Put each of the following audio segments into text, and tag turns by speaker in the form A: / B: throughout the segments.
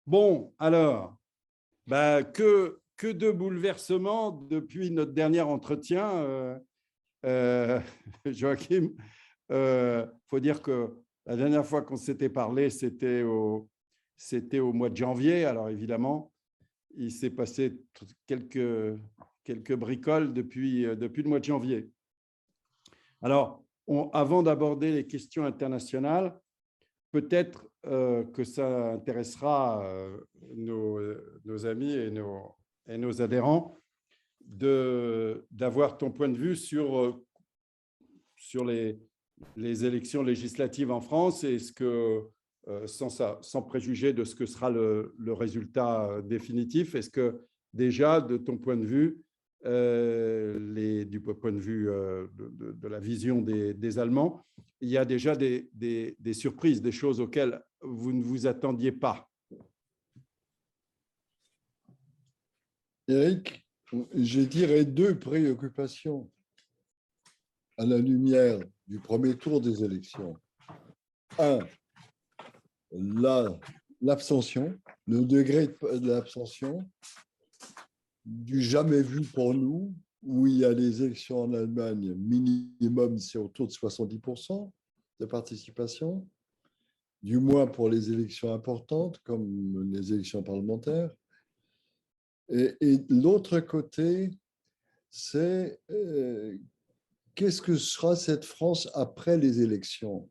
A: Bon, alors, que de bouleversements depuis notre dernier entretien, Joachim. Il faut dire que la dernière fois qu'on s'était parlé, c'était au mois de janvier. Alors évidemment, il s'est passé quelques bricoles depuis le mois de janvier. Alors, avant d'aborder les questions internationales, peut-être que ça intéressera nos amis et nos adhérents d'avoir ton point de vue sur les élections législatives en France et sans préjuger de ce que sera le résultat définitif, est-ce que déjà, de ton point de vue, du point de vue de la vision des Allemands, il y a déjà des surprises, des choses auxquelles vous ne vous attendiez pas?
B: Eric, je dirais deux préoccupations à la lumière du premier tour des élections. Un, l'abstention, le degré de l'abstention, du jamais vu pour nous, où il y a les élections en Allemagne, minimum, c'est autour de 70% de participation, du moins pour les élections importantes, comme les élections parlementaires. Et l'autre côté, c'est qu'est-ce que sera cette France après les élections?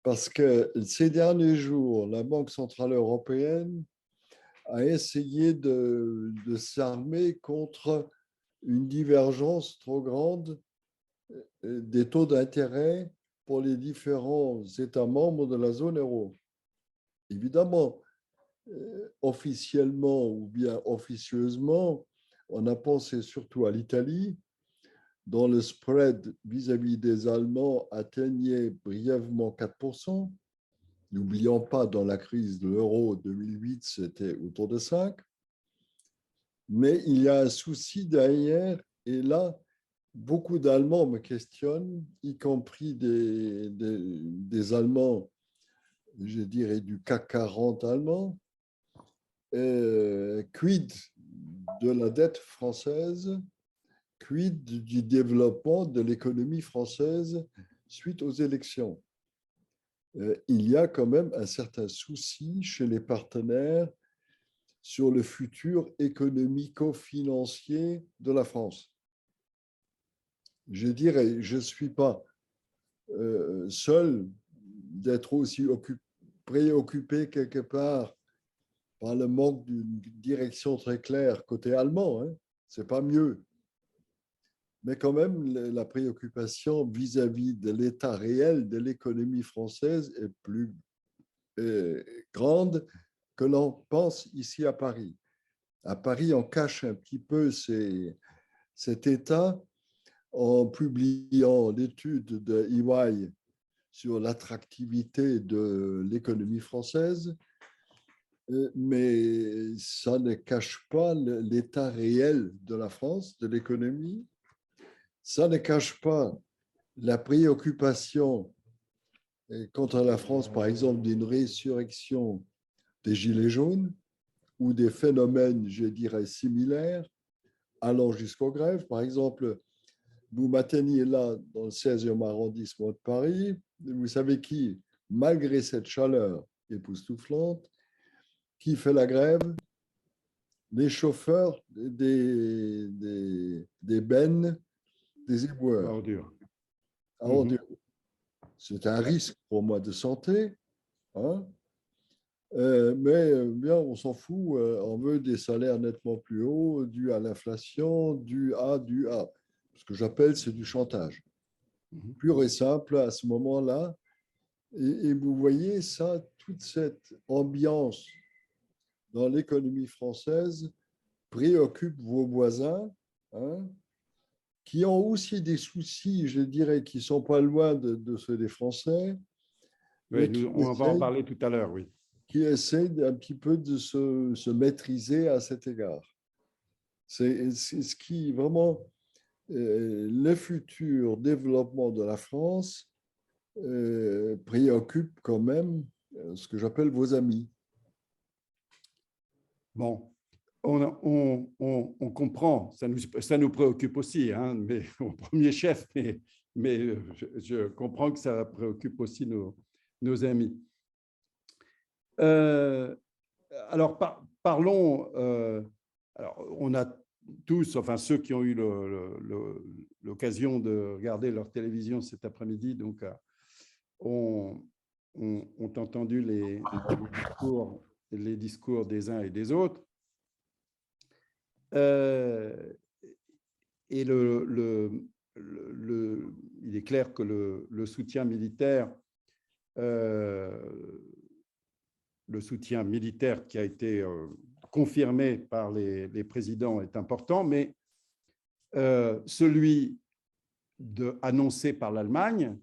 B: Parce que ces derniers jours, la Banque centrale européenne a essayé de s'armer contre une divergence trop grande des taux d'intérêt pour les différents États membres de la zone euro. Évidemment, officiellement ou bien officieusement, on a pensé surtout à l'Italie, dont le spread vis-à-vis des Allemands atteignait brièvement 4%. N'oublions pas, dans la crise de l'euro 2008, c'était autour de 5%. Mais il y a un souci derrière, et là, beaucoup d'Allemands me questionnent, y compris des Allemands, je dirais du CAC 40 allemand. Quid de la dette française? Quid du développement de l'économie française suite aux élections? Il y a quand même un certain souci chez les partenaires sur le futur économico-financier de la France. Je dirais, je ne suis pas seul d'être aussi préoccupé quelque part par le manque d'une direction très claire côté allemand. Hein. Ce n'est pas mieux. Mais quand même, la préoccupation vis-à-vis de l'état réel de l'économie française est plus grande que l'on pense ici à Paris. À Paris, on cache un petit peu cet état en publiant l'étude de EY sur l'attractivité de l'économie française, mais ça ne cache pas l'état réel de la France, de l'économie. Ça ne cache pas la préoccupation quant à la France, par exemple, d'une résurrection des Gilets jaunes ou des phénomènes, je dirais, similaires, allant jusqu'aux grèves. Par exemple, vous m'atteignez là, dans le 16e arrondissement de Paris, vous savez qui, malgré cette chaleur époustouflante, qui fait la grève? Les chauffeurs des bennes, des éboueurs. C'est un risque pour moi de santé, hein, mais bien, on s'en fout, on veut des salaires nettement plus hauts, dû à l'inflation, dû à. Ce que j'appelle, c'est du chantage. Pur et simple à ce moment-là. Et vous voyez ça, toute cette ambiance dans l'économie française préoccupe vos voisins, hein, qui ont aussi des soucis, je dirais, qui ne sont pas loin de ceux des Français.
A: Oui, on va en parler tout à l'heure, oui.
B: Qui essaient un petit peu de se maîtriser à cet égard. C'est ce qui, vraiment, le futur développement de la France préoccupe quand même ce que j'appelle vos amis.
A: Bon, on comprend, ça nous préoccupe aussi, hein, mais au premier chef, mais je comprends que ça préoccupe aussi nos amis. Alors, parlons, alors, on a tous, enfin ceux qui ont eu l'occasion de regarder leur télévision cet après-midi, donc ont entendu les discours des uns et des autres. Et il est clair que le soutien militaire qui a été confirmé par les présidents est important, mais celui annoncé par l'Allemagne,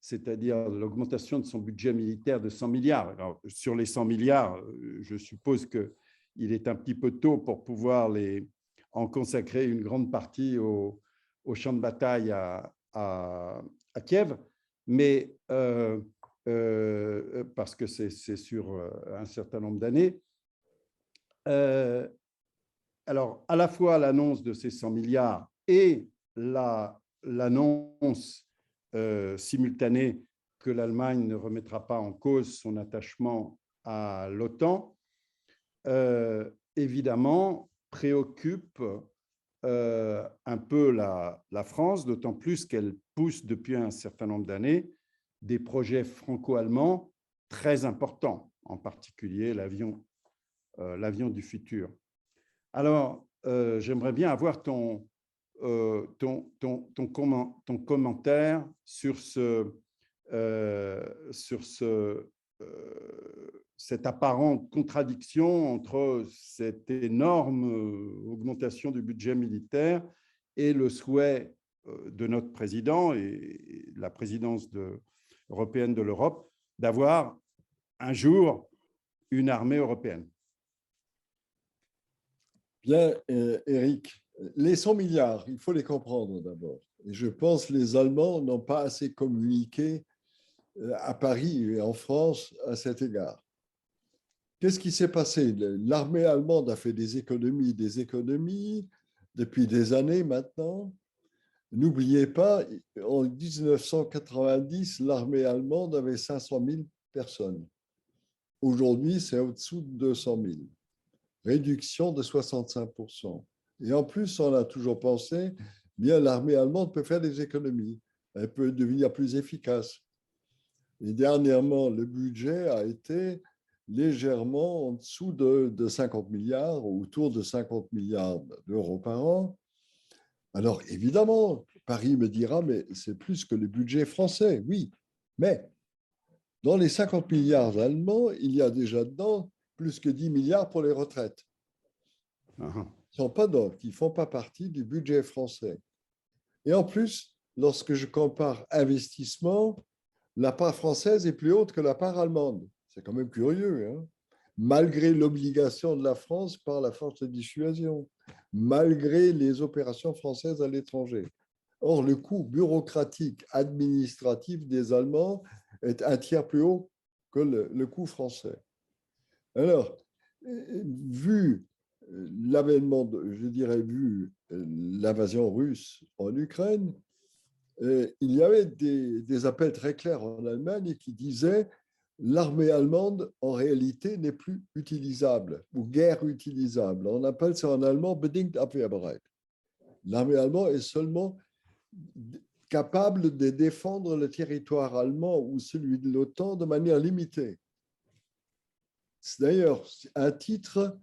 A: c'est-à-dire l'augmentation de son budget militaire de 100 milliards. Alors, sur les 100 milliards, je suppose qu'il est un petit peu tôt pour pouvoir en consacrer une grande partie au champ de bataille à Kiev, mais parce que c'est sur un certain nombre d'années. Alors, à la fois l'annonce de ces 100 milliards et l'annonce simultanée que l'Allemagne ne remettra pas en cause son attachement à l'OTAN, évidemment, préoccupe un peu la France, d'autant plus qu'elle pousse depuis un certain nombre d'années des projets franco-allemands très importants, en particulier l'avion du futur. Alors, j'aimerais bien avoir ton commentaire sur cette apparente contradiction entre cette énorme augmentation du budget militaire et le souhait de notre président et la présidence européenne de l'Europe d'avoir un jour une armée européenne.
B: Bien, Eric, les 100 milliards, il faut les comprendre d'abord. Et je pense que les Allemands n'ont pas assez communiqué à Paris et en France à cet égard. Qu'est-ce qui s'est passé? L'armée allemande a fait des économies depuis des années maintenant. N'oubliez pas, en 1990, l'armée allemande avait 500 000 personnes. Aujourd'hui, c'est au-dessous de 200 000. Réduction de 65%. Et en plus, on a toujours pensé, bien, l'armée allemande peut faire des économies. Elle peut devenir plus efficace. Et dernièrement, le budget a été légèrement en dessous de 50 milliards, autour de 50 milliards d'euros par an. Alors, évidemment, Paris me dira, mais c'est plus que le budget français, oui. Mais dans les 50 milliards allemands, il y a déjà dedans plus que 10 milliards pour les retraites. Qui ne font pas partie du budget français. Et en plus, lorsque je compare investissement, la part française est plus haute que la part allemande. C'est quand même curieux, hein? Malgré l'obligation de la France par la force de dissuasion, malgré les opérations françaises à l'étranger. Or, le coût bureaucratique, administratif des Allemands est un tiers plus haut que le coût français. Alors, vu l'avènement, je dirais, vu l'invasion russe en Ukraine, il y avait des appels très clairs en Allemagne qui disaient l'armée allemande, en réalité, n'est plus utilisable ou guère utilisable. On appelle ça en allemand bedingt abwehrbereit. L'armée allemande est seulement capable de défendre le territoire allemand ou celui de l'OTAN de manière limitée. C'est d'ailleurs un titre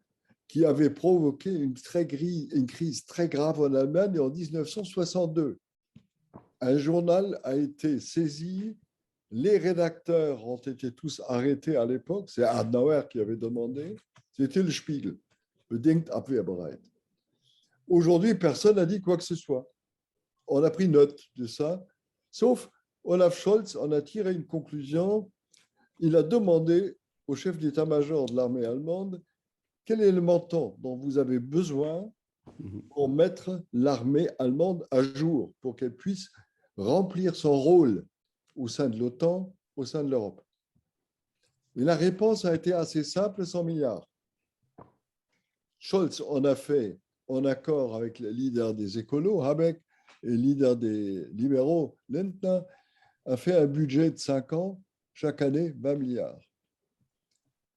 B: qui avait provoqué une crise très grave en Allemagne en 1962. Un journal a été saisi, les rédacteurs ont été tous arrêtés à l'époque, c'est Adenauer qui avait demandé, c'était le Spiegel, bedingt abwehrbereit. Aujourd'hui, personne n'a dit quoi que ce soit. On a pris note de ça, sauf Olaf Scholz en a tiré une conclusion. Il a demandé au chef d'état-major de l'armée allemande quel est le montant dont vous avez besoin pour mettre l'armée allemande à jour, pour qu'elle puisse remplir son rôle au sein de l'OTAN, au sein de l'Europe. Et la réponse a été assez simple, 100 milliards. Scholz en a fait en accord avec le leader des écolos, Habeck, et le leader des libéraux, Lindner, a fait un budget de 5 ans, chaque année 20 milliards.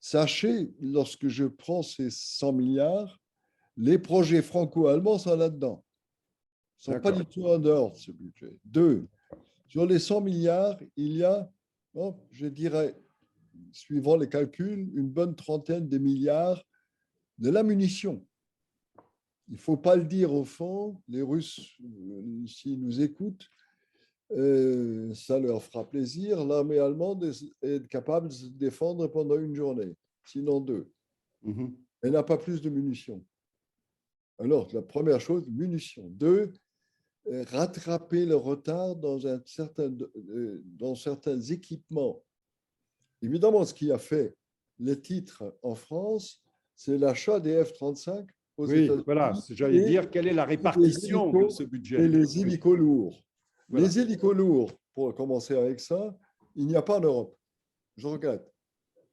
B: Sachez, lorsque je prends ces 100 milliards, les projets franco-allemands sont là-dedans. Ils ne sont pas du tout en dehors de ce budget. 2, sur les 100 milliards, il y a, bon, je dirais, suivant les calculs, une bonne trentaine de milliards de la munition. Il ne faut pas le dire au fond, les Russes, s'ils nous écoutent, ça leur fera plaisir. L'armée allemande est capable de se défendre pendant une journée, sinon 2. Elle n'a pas plus de munitions. Alors, la première chose, munitions. 2, rattraper le retard dans certains équipements. Évidemment, ce qui a fait les titres en France, c'est l'achat des F-35 aux États-Unis.
A: Voilà, j'allais dire, quelle est la répartition de ce budget?
B: Et les hélicos lourds.
A: Voilà.
B: Les hélicos lourds, pour commencer avec ça, il n'y a pas en Europe. Je regrette.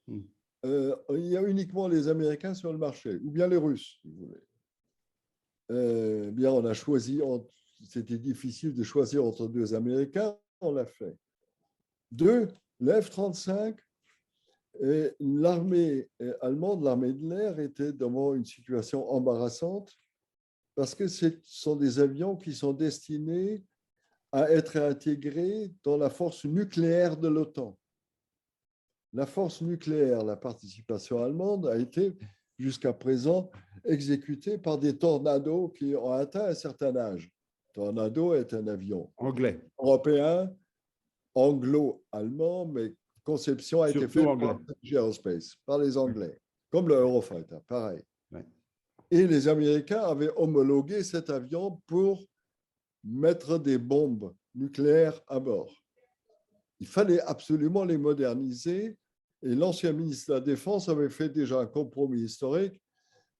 B: Il y a uniquement les Américains sur le marché, ou bien les Russes, si vous voulez. Bien, on a choisi, c'était difficile de choisir entre 2 Américains, on l'a fait. 2, le F-35, l'armée allemande, l'armée de l'air, était devant une situation embarrassante parce que ce sont des avions qui sont destinés à être intégrés dans la force nucléaire de l'OTAN. La force nucléaire, la participation allemande, a été jusqu'à présent exécutée par des Tornado qui ont atteint un certain âge. Tornado est un avion
A: anglais,
B: européen, anglo-allemand, mais conception a été faite par Aerospace, par les Anglais, comme le Eurofighter, pareil.
A: Ouais.
B: Et les Américains avaient homologué cet avion pour mettre des bombes nucléaires à bord. Il fallait absolument les moderniser et l'ancien ministre de la Défense avait fait déjà un compromis historique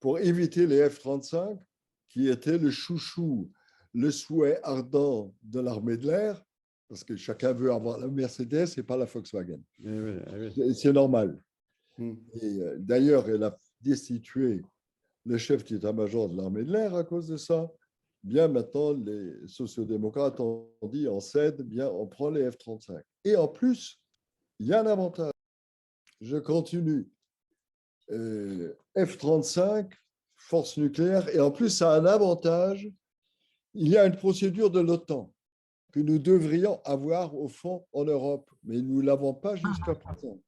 B: pour éviter les F-35, qui étaient le chouchou, le souhait ardent de l'armée de l'air, parce que chacun veut avoir la Mercedes et pas la Volkswagen. C'est normal. Et d'ailleurs, elle a destitué le chef d'état-major de l'armée de l'air à cause de ça. Bien maintenant, les sociodémocrates ont dit on cède, bien on prend les F-35. Et en plus, il y a un avantage. Je continue. F-35, force nucléaire, et en plus, ça a un avantage. Il y a une procédure de l'OTAN que nous devrions avoir au fond en Europe, mais nous ne l'avons pas jusqu'à présent.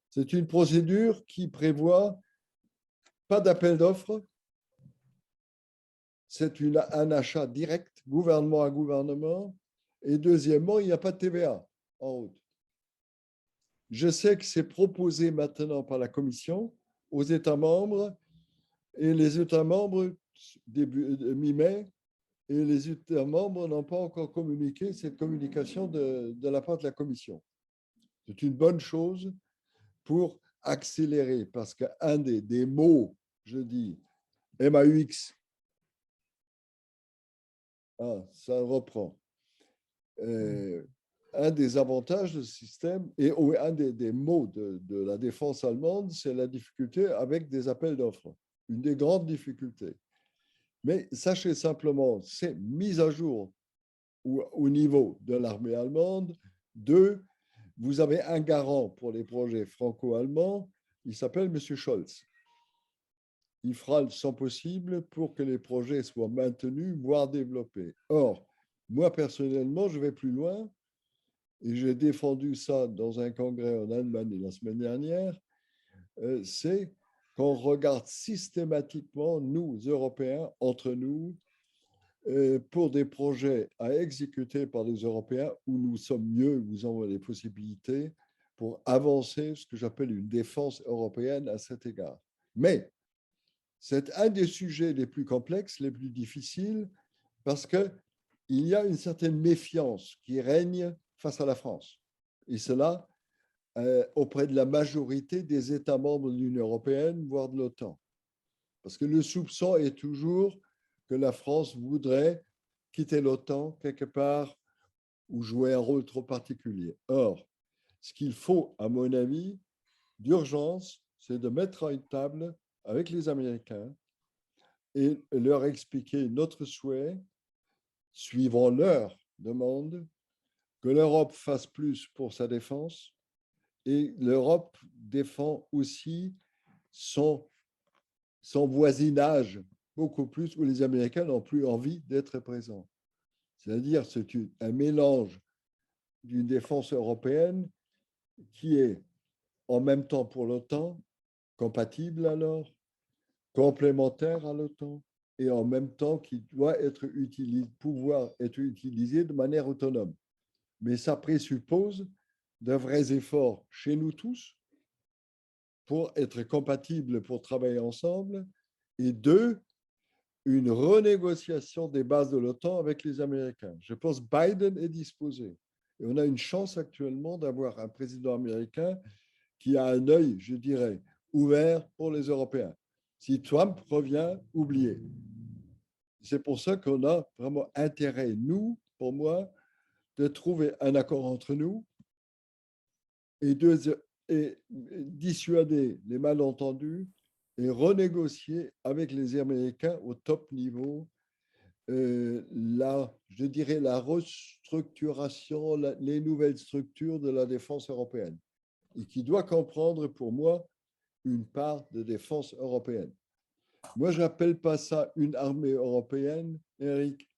B: C'est une procédure qui prévoit pas d'appel d'offres. C'est un achat direct, gouvernement à gouvernement. Et deuxièmement, il n'y a pas de TVA en route. Je sais que c'est proposé maintenant par la Commission aux États membres, et les États membres, début mi-mai, et les États membres n'ont pas encore communiqué cette communication de la part de la Commission. C'est une bonne chose pour accélérer, parce qu'un des mots, je dis, MAUX, ça reprend. Un des avantages de ce système, et un des mots de la défense allemande, c'est la difficulté avec des appels d'offres. Une des grandes difficultés. Mais sachez simplement, c'est mise à jour au niveau de l'armée allemande. 2, vous avez un garant pour les projets franco-allemands, il s'appelle M. Scholz. Il fera le son possible pour que les projets soient maintenus, voire développés. Or, moi personnellement, je vais plus loin, et j'ai défendu ça dans un congrès en Allemagne la semaine dernière, c'est qu'on regarde systématiquement, nous, Européens, entre nous, pour des projets à exécuter par les Européens où nous sommes mieux, où nous avons des possibilités pour avancer ce que j'appelle une défense européenne à cet égard. Mais c'est un des sujets les plus complexes, les plus difficiles, parce qu'il y a une certaine méfiance qui règne face à la France. Et cela auprès de la majorité des États membres de l'Union européenne, voire de l'OTAN. Parce que le soupçon est toujours que la France voudrait quitter l'OTAN quelque part ou jouer un rôle trop particulier. Or, ce qu'il faut, à mon avis, d'urgence, c'est de mettre à une table avec les Américains et leur expliquer notre souhait, suivant leur demande, que l'Europe fasse plus pour sa défense et l'Europe défend aussi son voisinage beaucoup plus où les Américains n'ont plus envie d'être présents. C'est-à-dire c'est un mélange d'une défense européenne qui est en même temps pour l'OTAN, compatible alors, complémentaire à l'OTAN, et en même temps qui doit pouvoir être utilisé de manière autonome. Mais ça présuppose de vrais efforts chez nous tous pour être compatibles, pour travailler ensemble, et deux, une renégociation des bases de l'OTAN avec les Américains. Je pense que Biden est disposé. Et on a une chance actuellement d'avoir un président américain qui a un œil, je dirais, ouvert pour les Européens. Si Trump revient, oubliez. C'est pour ça qu'on a vraiment intérêt, nous, pour moi, de trouver un accord entre nous et dissuader les malentendus et renégocier avec les Américains au top niveau je dirais la restructuration, les nouvelles structures de la défense européenne et qui doit comprendre pour moi une part de défense européenne. Moi, je n'appelle pas ça une armée européenne, Eric.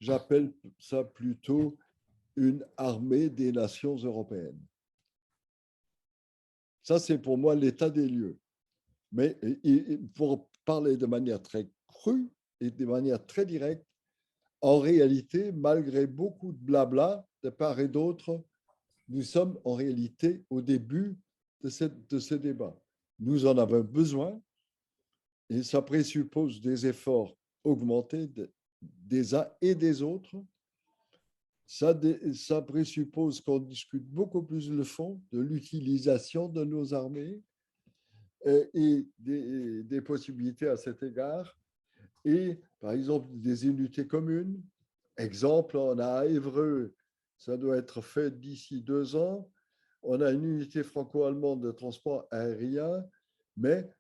B: J'appelle ça plutôt une armée des nations européennes. Ça, c'est pour moi l'état des lieux. Mais pour parler de manière très crue et de manière très directe, en réalité, malgré beaucoup de blabla de part et d'autre, nous sommes en réalité au début de ce débat. Nous en avons besoin et ça présuppose des efforts augmentés des uns et des autres. Ça présuppose qu'on discute beaucoup plus le fond de l'utilisation de nos armées et des possibilités à cet égard. Et par exemple, des unités communes. Exemple, on a à Évreux, ça doit être fait d'ici 2 ans. On a une unité franco-allemande de transport aérien, mais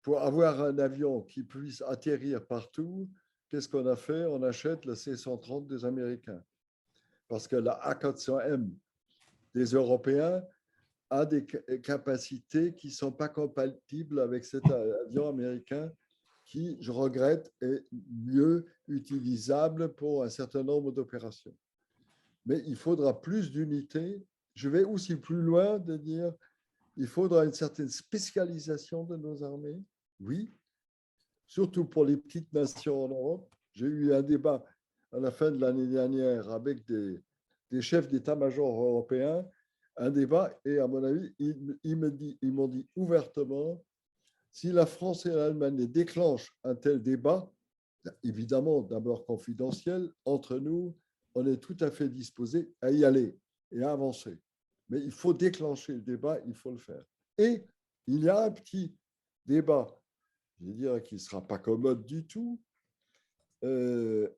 B: pour avoir un avion qui puisse atterrir partout, qu'est-ce qu'on a fait? On achète le C-130 des Américains. Parce que la A400M des Européens a des capacités qui ne sont pas compatibles avec cet avion américain qui, je regrette, est mieux utilisable pour un certain nombre d'opérations. Mais il faudra plus d'unités. Je vais aussi plus loin de dire il faudra une certaine spécialisation de nos armées, oui, surtout pour les petites nations en Europe. J'ai eu un débat à la fin de l'année dernière avec des chefs d'état-major européens, un débat, et à mon avis, ils m'ont dit ouvertement, si la France et l'Allemagne déclenchent un tel débat, évidemment d'abord confidentiel, entre nous, on est tout à fait disposé à y aller et à avancer. Mais il faut déclencher le débat, il faut le faire. Et il y a un petit débat, je dirais qu'il ne sera pas commode du tout,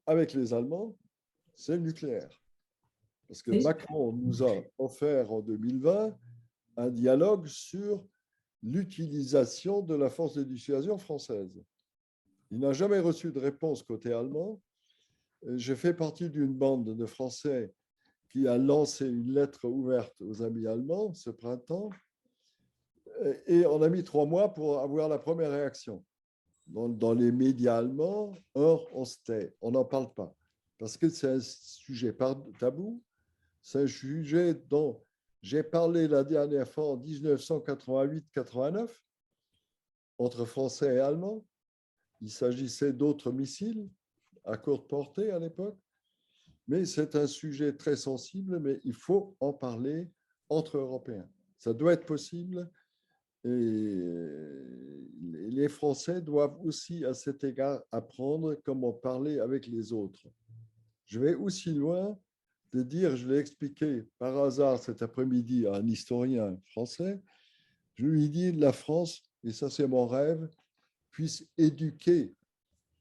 B: avec les Allemands, c'est le nucléaire. Parce que Macron nous a offert en 2020 un dialogue sur l'utilisation de la force de dissuasion française. Il n'a jamais reçu de réponse côté allemand. Je fais partie d'une bande de Français qui a lancé une lettre ouverte aux amis allemands ce printemps et on a mis 3 mois pour avoir la première réaction. Dans les médias allemands, or, on se tait, on n'en parle pas. Parce que c'est un sujet tabou, c'est un sujet dont j'ai parlé la dernière fois en 1988-89 entre Français et Allemands. Il s'agissait d'autres missiles à courte portée à l'époque. Mais c'est un sujet très sensible, mais il faut en parler entre Européens. Ça doit être possible. Et les Français doivent aussi, à cet égard, apprendre comment parler avec les autres. Je vais aussi loin de dire, je l'ai expliqué par hasard cet après-midi à un historien français, je lui dis la France, et ça c'est mon rêve, puisse éduquer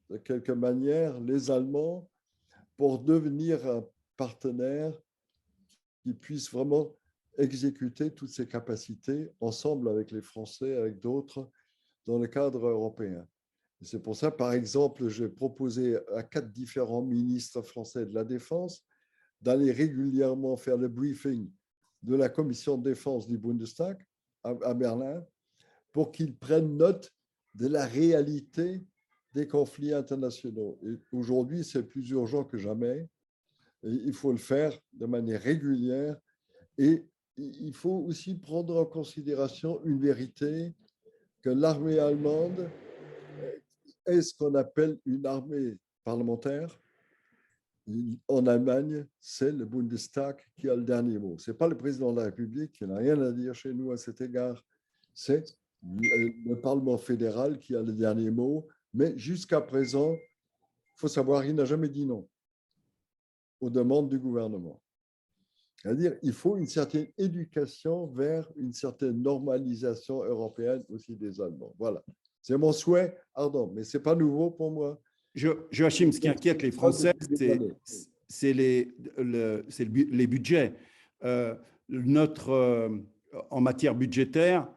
B: de quelque manière les Allemands pour devenir un partenaire qui puisse vraiment exécuter toutes ses capacités ensemble avec les Français, avec d'autres, dans le cadre européen. C'est pour ça, par exemple, j'ai proposé à 4 différents ministres français de la Défense d'aller régulièrement faire le briefing de la commission de défense du Bundestag à Berlin pour qu'ils prennent note de la réalité des conflits internationaux. Et aujourd'hui, c'est plus urgent que jamais. Et il faut le faire de manière régulière et il faut aussi prendre en considération une vérité que l'armée allemande est ce qu'on appelle une armée parlementaire. En Allemagne, c'est le Bundestag qui a le dernier mot. Ce n'est pas le président de la République qui n'a rien à dire chez nous à cet égard. C'est le Parlement fédéral qui a le dernier mot. Mais jusqu'à présent, il faut savoir, il n'a jamais dit non aux demandes du gouvernement. C'est-à-dire qu'il faut une certaine éducation vers une certaine normalisation européenne aussi des Allemands. Voilà. C'est mon souhait ardent, mais ce n'est pas nouveau pour moi.
A: Joachim, ce qui inquiète les Français, c'est les budgets. En matière budgétaire,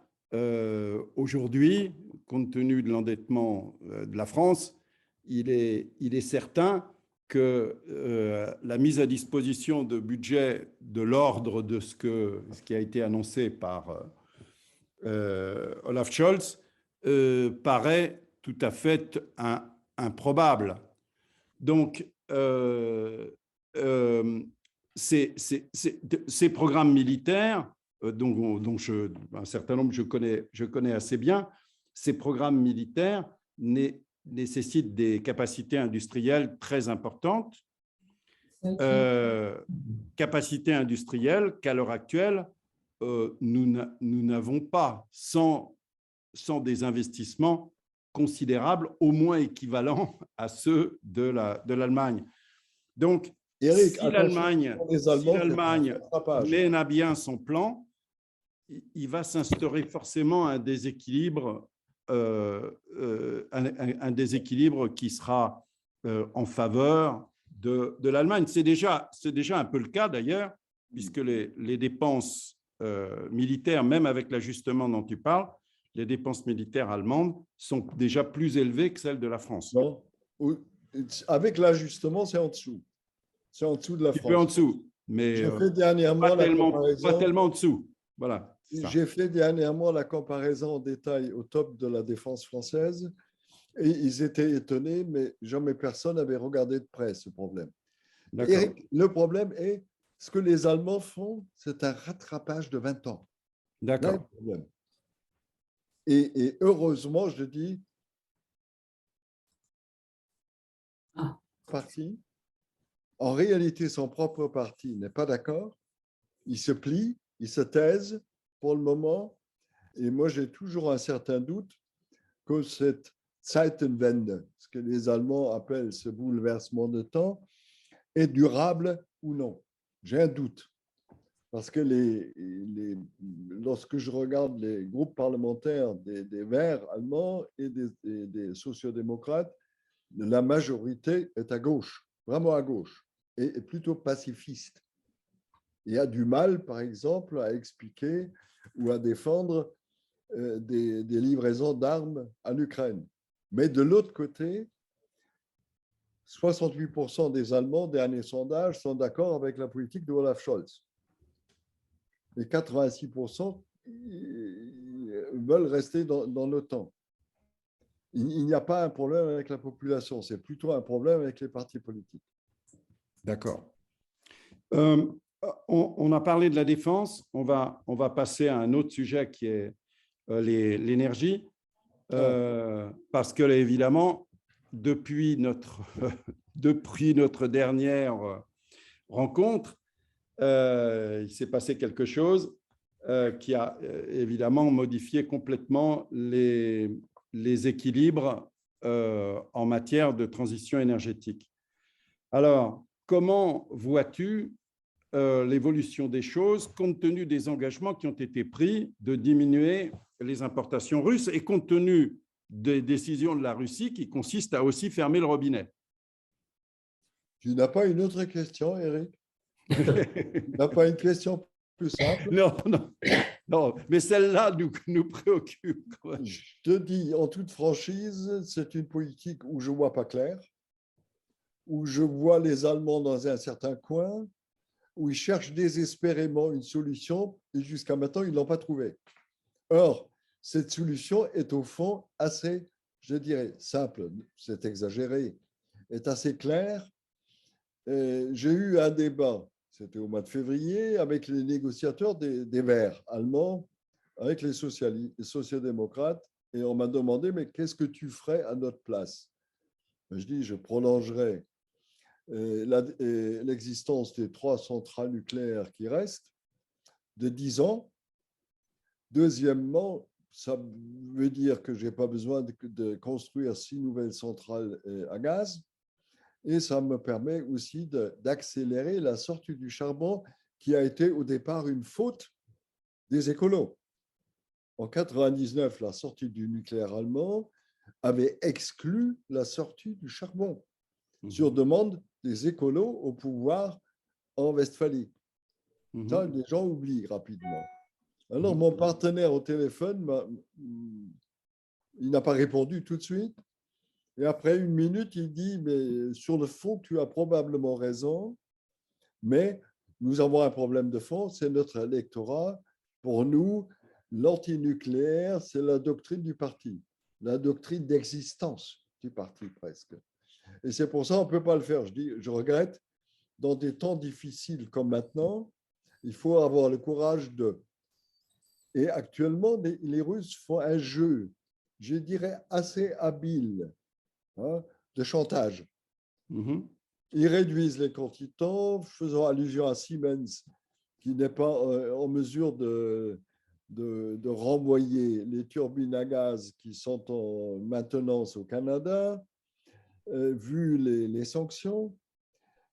A: aujourd'hui, compte tenu de l'endettement de la France, il est certain que la mise à disposition de budget de l'ordre de ce qui a été annoncé par Olaf Scholz paraît tout à fait improbable. Donc, ces programmes militaires, dont un certain nombre je connais assez bien, ces programmes militaires nécessitent des capacités industrielles très importantes, capacités industrielles qu'à l'heure actuelle, nous n'avons pas sans des investissements considérables, au moins équivalents à ceux de l'Allemagne. Donc,
B: Eric,
A: si l'Allemagne mène à bien son plan, il va s'instaurer forcément un déséquilibre qui sera en faveur de l'Allemagne. C'est déjà un peu le cas d'ailleurs, puisque les dépenses militaires, même avec l'ajustement dont tu parles, les dépenses militaires allemandes sont déjà plus élevées que celles de la France.
B: Non, avec l'ajustement, c'est en dessous. C'est en dessous de la France. Un
A: peu en dessous, mais
B: j'ai fait dernièrement
A: pas tellement en dessous. Voilà.
B: J'ai fait dernièrement la comparaison en détail au top de la défense française et ils étaient étonnés, mais jamais personne n'avait regardé de près ce problème. Eric, le problème est, ce que les Allemands font, c'est un rattrapage de 20 ans.
A: D'accord.
B: Et heureusement, je dis, parti, en réalité, son propre parti n'est pas d'accord. Il se plie, il se taise pour le moment. Et moi, j'ai toujours un certain doute que cette Zeitenwende, ce que les Allemands appellent ce bouleversement de temps, est durable ou non. J'ai un doute. Parce que lorsque je regarde les groupes parlementaires des Verts allemands et des sociodémocrates, la majorité est à gauche, vraiment à gauche, et plutôt pacifiste. Il y a du mal, par exemple, à expliquer ou à défendre des livraisons d'armes à l'Ukraine. Mais de l'autre côté, 68% des Allemands, derniers sondages, sont d'accord avec la politique de Olaf Scholz. Et 86% veulent rester dans l'OTAN. Il n'y a pas un problème avec la population, c'est plutôt un problème avec les partis politiques.
A: D'accord. On a parlé de la défense, on va passer à un autre sujet qui est l'énergie, parce que évidemment, depuis notre dernière rencontre, il s'est passé quelque chose qui a évidemment modifié complètement les équilibres en matière de transition énergétique. Alors, comment vois-tu l'évolution des choses compte tenu des engagements qui ont été pris de diminuer les importations russes et compte tenu des décisions de la Russie qui consistent à aussi fermer le robinet?
B: Tu n'as pas une autre question, Eric? Tu n'as pas une question plus simple?
A: Non, non. Non, mais celle-là nous préoccupe.
B: Je te dis en toute franchise, c'est une politique où je ne vois pas clair, où je vois les Allemands dans un certain coin, où ils cherchent désespérément une solution et jusqu'à maintenant, ils ne l'ont pas trouvée. Or, cette solution est au fond assez, je dirais, simple, c'est exagéré, est assez claire. J'ai eu un débat, c'était au mois de février, avec les négociateurs des Verts allemands, avec les sociodémocrates, et on m'a demandé, mais qu'est-ce que tu ferais à notre place? Je dis, je prolongerais l'existence des 3 centrales nucléaires qui restent de 10 ans. Deuxièmement, ça veut dire que je n'ai pas besoin de construire 6 nouvelles centrales à gaz. Et ça me permet aussi d'accélérer la sortie du charbon qui a été au départ une faute des écolos. En 1999, la sortie du nucléaire allemand avait exclu la sortie du charbon sur demande des écolos au pouvoir en Westphalie. Ça, les gens oublient rapidement. Alors, mon partenaire au téléphone, il n'a pas répondu tout de suite. Et après une minute, il dit, mais sur le fond, tu as probablement raison, mais nous avons un problème de fond, c'est notre électorat. Pour nous, l'antinucléaire, c'est la doctrine du parti, la doctrine d'existence du parti presque. Et c'est pour ça qu'on ne peut pas le faire. Je dis, je regrette, dans des temps difficiles comme maintenant, il faut avoir le courage de... Et actuellement, les Russes font un jeu, je dirais, assez habile, de chantage. Ils réduisent les quantités, faisant allusion à Siemens, qui n'est pas en mesure de renvoyer les turbines à gaz qui sont en maintenance au Canada, vu les sanctions.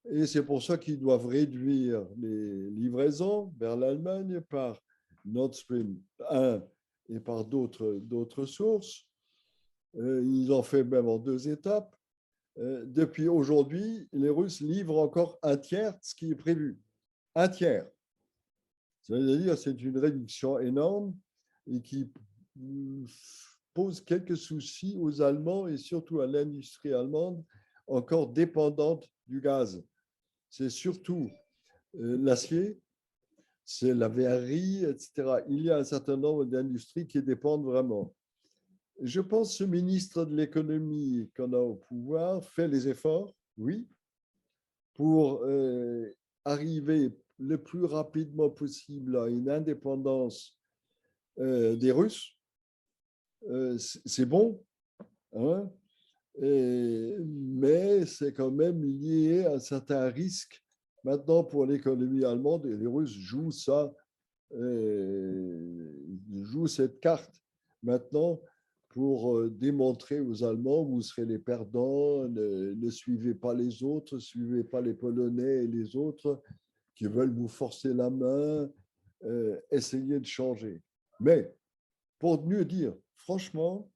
B: Et c'est pour ça qu'ils doivent réduire les livraisons vers l'Allemagne par Nord Stream 1 et par d'autres sources. Ils ont fait même en 2 étapes. Depuis aujourd'hui, les Russes livrent encore un tiers de ce qui est prévu. Un tiers. C'est-à-dire que c'est une réduction énorme et qui pose quelques soucis aux Allemands et surtout à l'industrie allemande encore dépendante du gaz. C'est surtout l'acier, c'est la verrerie, etc. Il y a un certain nombre d'industries qui dépendent vraiment. Je pense que ce ministre de l'économie qu'on a au pouvoir fait les efforts, oui, pour arriver le plus rapidement possible à une indépendance des Russes. C'est bon, hein, mais c'est quand même lié à un certain risque maintenant pour l'économie allemande, et les Russes jouent ça, jouent cette carte maintenant pour démontrer aux Allemands, vous serez les perdants, ne suivez pas les autres, ne suivez pas les Polonais et les autres qui veulent vous forcer la main, essayez de changer. Mais, pour mieux dire, franchement,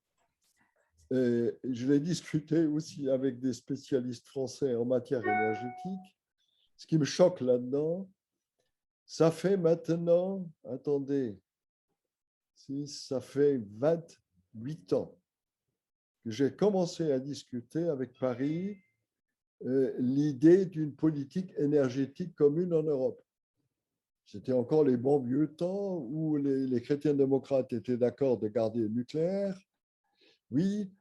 B: je l'ai discuté aussi avec des spécialistes français en matière énergétique. Ce qui me choque là-dedans, ça fait maintenant, attendez, ça fait 28 ans que j'ai commencé à discuter avec Paris l'idée d'une politique énergétique commune en Europe. C'était encore les bons vieux temps où les chrétiens démocrates étaient d'accord de garder le nucléaire, oui,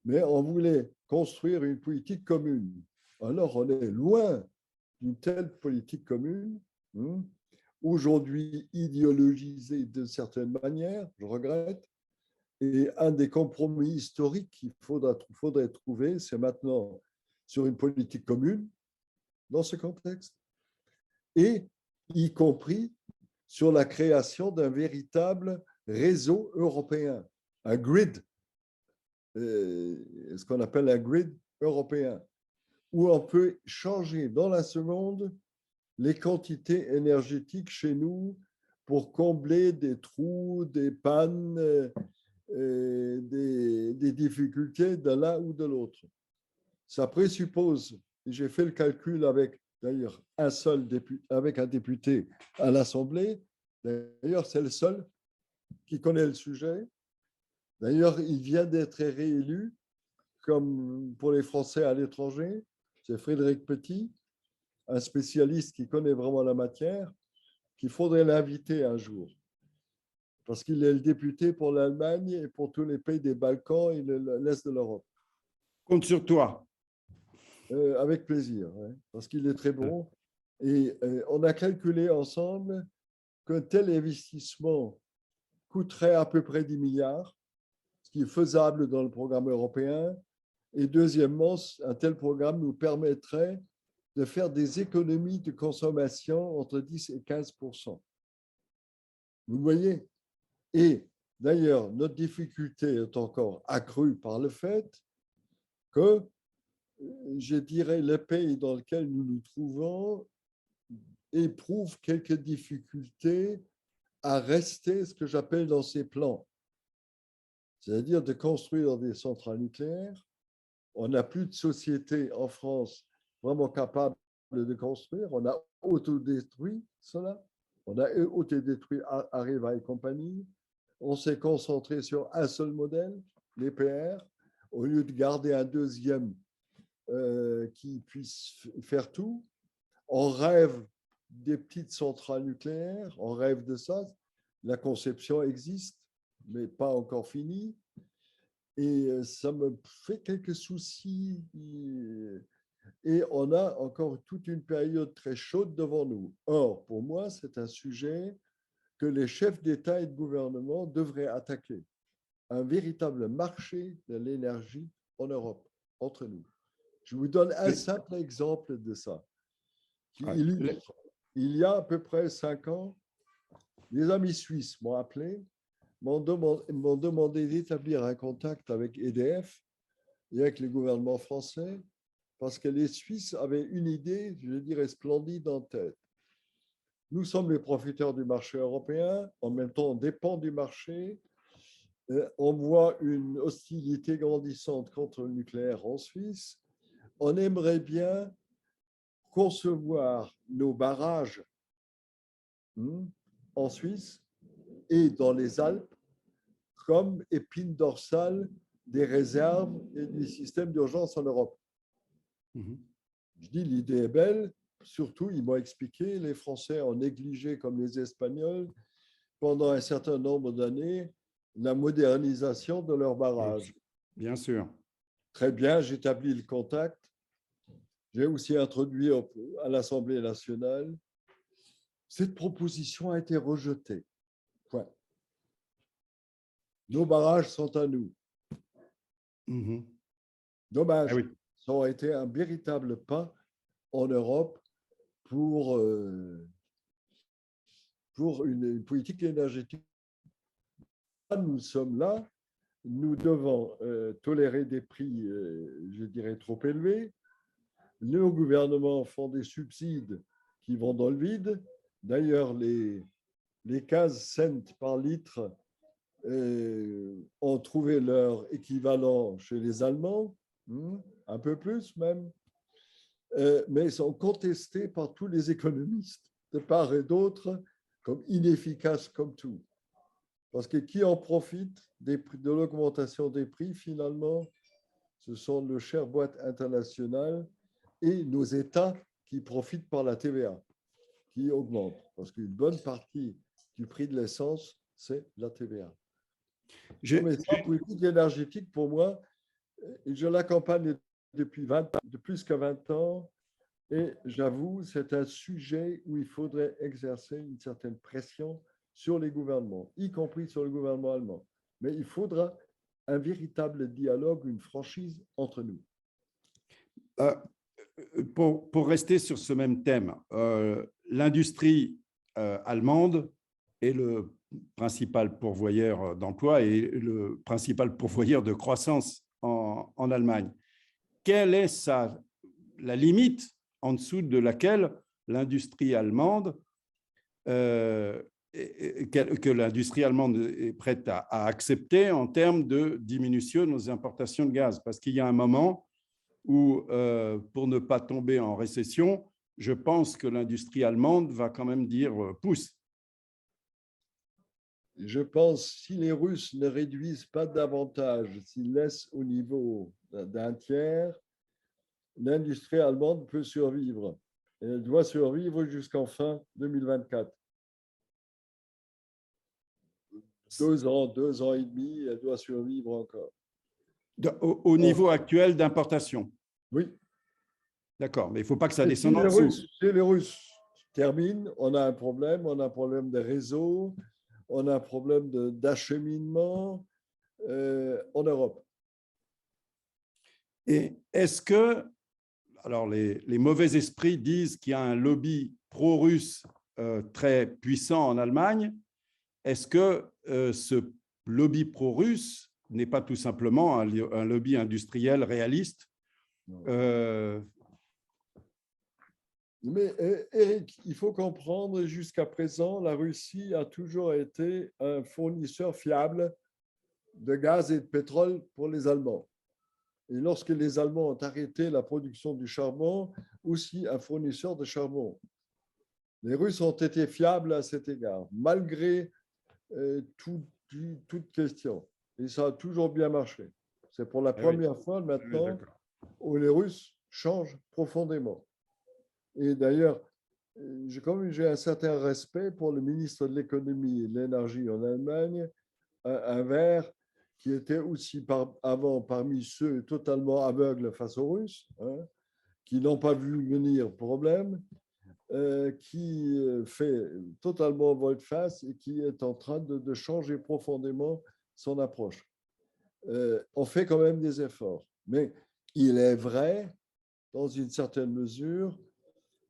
B: mais on voulait construire une politique commune. Alors, on est loin d'une telle politique commune, aujourd'hui idéologisée de certaines manières, je regrette. Et un des compromis historiques qu'il faudrait trouver, c'est maintenant sur une politique commune dans ce contexte, et y compris sur la création d'un véritable réseau européen, un grid, ce qu'on appelle un grid européen, où on peut changer dans la seconde les quantités énergétiques chez nous pour combler des trous, des pannes, des difficultés de l'un ou de l'autre. Ça présuppose, et j'ai fait le calcul avec d'ailleurs avec un député à l'Assemblée, d'ailleurs c'est le seul qui connaît le sujet. D'ailleurs, il vient d'être réélu, comme pour les Français à l'étranger. C'est Frédéric Petit, un spécialiste qui connaît vraiment la matière, qu'il faudrait l'inviter un jour. Parce qu'il est le député pour l'Allemagne et pour tous les pays des Balkans et l'Est de l'Europe.
A: Compte sur toi.
B: Avec plaisir, ouais, parce qu'il est très bon. Et on a calculé ensemble qu'un tel investissement coûterait à peu près 10 milliards, ce qui est faisable dans le programme européen. Et deuxièmement, un tel programme nous permettrait de faire des économies de consommation entre 10 et 15%. Vous voyez? Et d'ailleurs, notre difficulté est encore accrue par le fait que, je dirais, les pays dans lesquels nous nous trouvons éprouvent quelques difficultés à rester ce que j'appelle dans ces plans, c'est-à-dire de construire des centrales nucléaires. On n'a plus de société en France vraiment capable de construire. On a autodétruit cela. On a autodétruit Areva et compagnie. On s'est concentré sur un seul modèle, l'EPR, au lieu de garder un deuxième qui puisse faire tout. On rêve des petites centrales nucléaires, on rêve de ça. La conception existe, mais pas encore finie. Et ça me fait quelques soucis. Et on a encore toute une période très chaude devant nous. Or, pour moi, c'est un sujet que les chefs d'État et de gouvernement devraient attaquer. Un véritable marché de l'énergie en Europe, entre nous. Je vous donne un simple exemple de ça, qui illustre. Il y a à peu près 5 ans, les amis suisses m'ont appelé, m'ont demandé d'établir un contact avec EDF et avec les gouvernements français, parce que les Suisses avaient une idée, je dirais, splendide en tête. Nous sommes les profiteurs du marché européen, en même temps on dépend du marché. On voit une hostilité grandissante contre le nucléaire en Suisse. On aimerait bien concevoir nos barrages en Suisse et dans les Alpes comme épine dorsale des réserves et du système d'urgence en Europe. Je dis l'idée est belle, surtout ils m'ont expliqué, les Français ont négligé comme les Espagnols pendant un certain nombre d'années la modernisation de leurs barrages.
A: Bien sûr.
B: Très bien, j'établis le contact. J'ai aussi introduit à l'Assemblée nationale. Cette proposition a été rejetée. Point. Nos barrages sont à nous. Dommage.
A: Ah oui.
B: Ça aurait été un véritable pas en Europe pour une politique énergétique. Nous sommes là, nous devons tolérer des prix, je dirais, trop élevés. Nos gouvernements font des subsides qui vont dans le vide. D'ailleurs, les 15 cents par litre ont trouvé leur équivalent chez les Allemands, un peu plus même, mais sont contestés par tous les économistes de part et d'autre comme inefficaces comme tout. Parce que qui en profite de l'augmentation des prix, finalement, ce sont nos chères boîtes internationales et nos États qui profitent par la TVA, qui augmente. Parce qu'une bonne partie du prix de l'essence, c'est la TVA. Mais la politique énergétique, pour moi, je l'accompagne depuis plus que 20 ans. Et j'avoue, c'est un sujet où il faudrait exercer une certaine pression sur les gouvernements, y compris sur le gouvernement allemand. Mais il faudra un véritable dialogue, une franchise entre nous.
A: Pour rester sur ce même thème, l'industrie allemande est le principal pourvoyeur d'emplois et le principal pourvoyeur de croissance en Allemagne. Quelle est la limite en dessous de laquelle l'industrie allemande, que l'industrie allemande est prête à accepter en termes de diminution de nos importations de gaz? Parce qu'il y a un moment où, pour ne pas tomber en récession, je pense que l'industrie allemande va quand même dire pousse.
B: je pense, si les Russes ne réduisent pas davantage, s'ils laissent au niveau d'un tiers, l'industrie allemande peut survivre. Et elle doit survivre jusqu'en fin 2024. 2 ans et demi, elle doit survivre encore.
A: Au niveau actuel d'importation.
B: Oui.
A: D'accord, mais il ne faut pas que ça
B: Et
A: descende en dessous.
B: si les Russes terminent, on a un problème de réseau, on a un problème d'acheminement en Europe.
A: Et est-ce que, alors les mauvais esprits disent qu'il y a un lobby pro-russe très puissant en Allemagne, est-ce que ce lobby pro-russe n'est pas tout simplement un lobby industriel réaliste
B: Mais Eric, il faut comprendre, jusqu'à présent, la Russie a toujours été un fournisseur fiable de gaz et de pétrole pour les Allemands. Et lorsque les Allemands ont arrêté la production du charbon, aussi un fournisseur de charbon. Les Russes ont été fiables à cet égard, malgré toute question. Et ça a toujours bien marché. C'est pour la première fois maintenant où les Russes changent profondément. Et d'ailleurs, j'ai un certain respect pour le ministre de l'économie et de l'énergie en Allemagne, un Vert qui était aussi avant parmi ceux totalement aveugles face aux Russes, qui n'ont pas vu venir problème, qui fait totalement volte-face et qui est en train de changer profondément son approche. On fait quand même des efforts, mais il est vrai, dans une certaine mesure,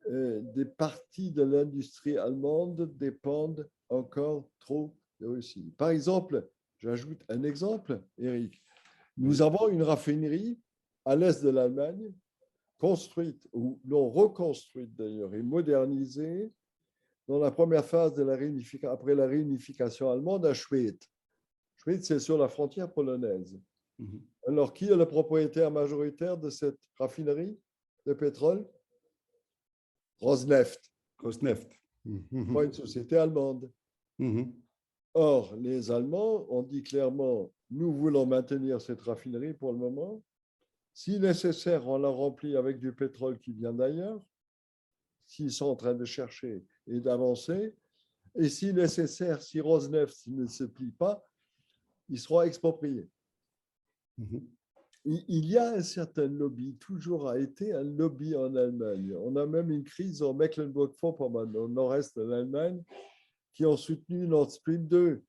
B: des parties de l'industrie allemande dépendent encore trop de Russie. Par exemple, j'ajoute un exemple, Eric. Nous avons une raffinerie à l'est de l'Allemagne, construite, ou non reconstruite d'ailleurs, et modernisée dans la première phase de après la réunification allemande à Schwedt. Schwedt, c'est sur la frontière polonaise. Alors, qui est le propriétaire majoritaire de cette raffinerie de pétrole? Rosneft. Pas une société allemande. Or, les Allemands ont dit clairement, nous voulons maintenir cette raffinerie pour le moment. Si nécessaire, on la remplit avec du pétrole qui vient d'ailleurs, s'ils sont en train de chercher et d'avancer. Et si nécessaire, si Rosneft ne se plie pas, il sera exproprié. Il y a un certain lobby, toujours a été un lobby en Allemagne. On a même une crise en Mecklenburg-Vorpommern, au nord-est de l'Allemagne, qui ont soutenu Nord Stream 2,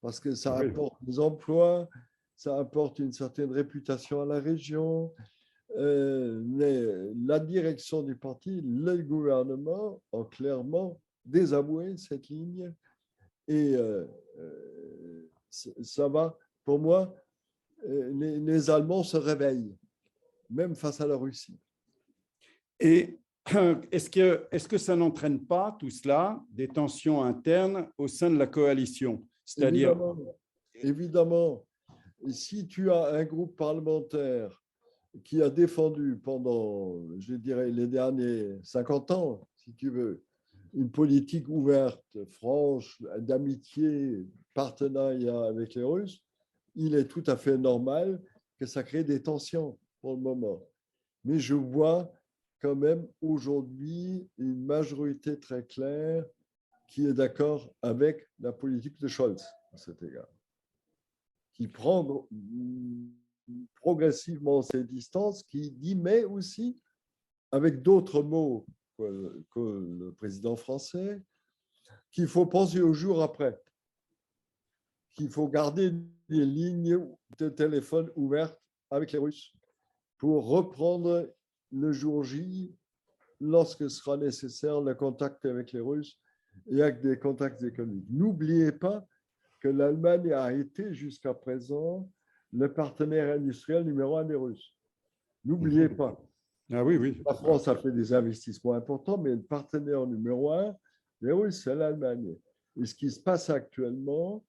B: parce que ça apporte des emplois, ça apporte une certaine réputation à la région. Mais la direction du parti, le gouvernement ont clairement désavoué cette ligne. Et ça va, pour moi, les Allemands se réveillent, même face à la Russie.
A: Et est-ce que ça n'entraîne pas, tout cela, des tensions internes au sein de la coalition? C'est-à-dire…
B: Évidemment, si tu as un groupe parlementaire qui a défendu pendant, je dirais, les derniers 50 ans, si tu veux, une politique ouverte, franche, d'amitié, partenariat avec les Russes, il est tout à fait normal que ça crée des tensions pour le moment. Mais je vois quand même aujourd'hui une majorité très claire qui est d'accord avec la politique de Scholz à cet égard, qui prend progressivement ses distances, qui dit, mais aussi avec d'autres mots que le président français, qu'il faut penser au jour après, qu'il faut garder des lignes de téléphone ouvertes avec les Russes pour reprendre le jour J, lorsque sera nécessaire, le contact avec les Russes et avec des contacts économiques. N'oubliez pas que l'Allemagne a été jusqu'à présent le partenaire industriel numéro 1 des Russes. N'oubliez pas.
A: Ah oui.
B: La France a fait des investissements importants, mais le partenaire numéro 1 des Russes, c'est l'Allemagne. Et ce qui se passe actuellement,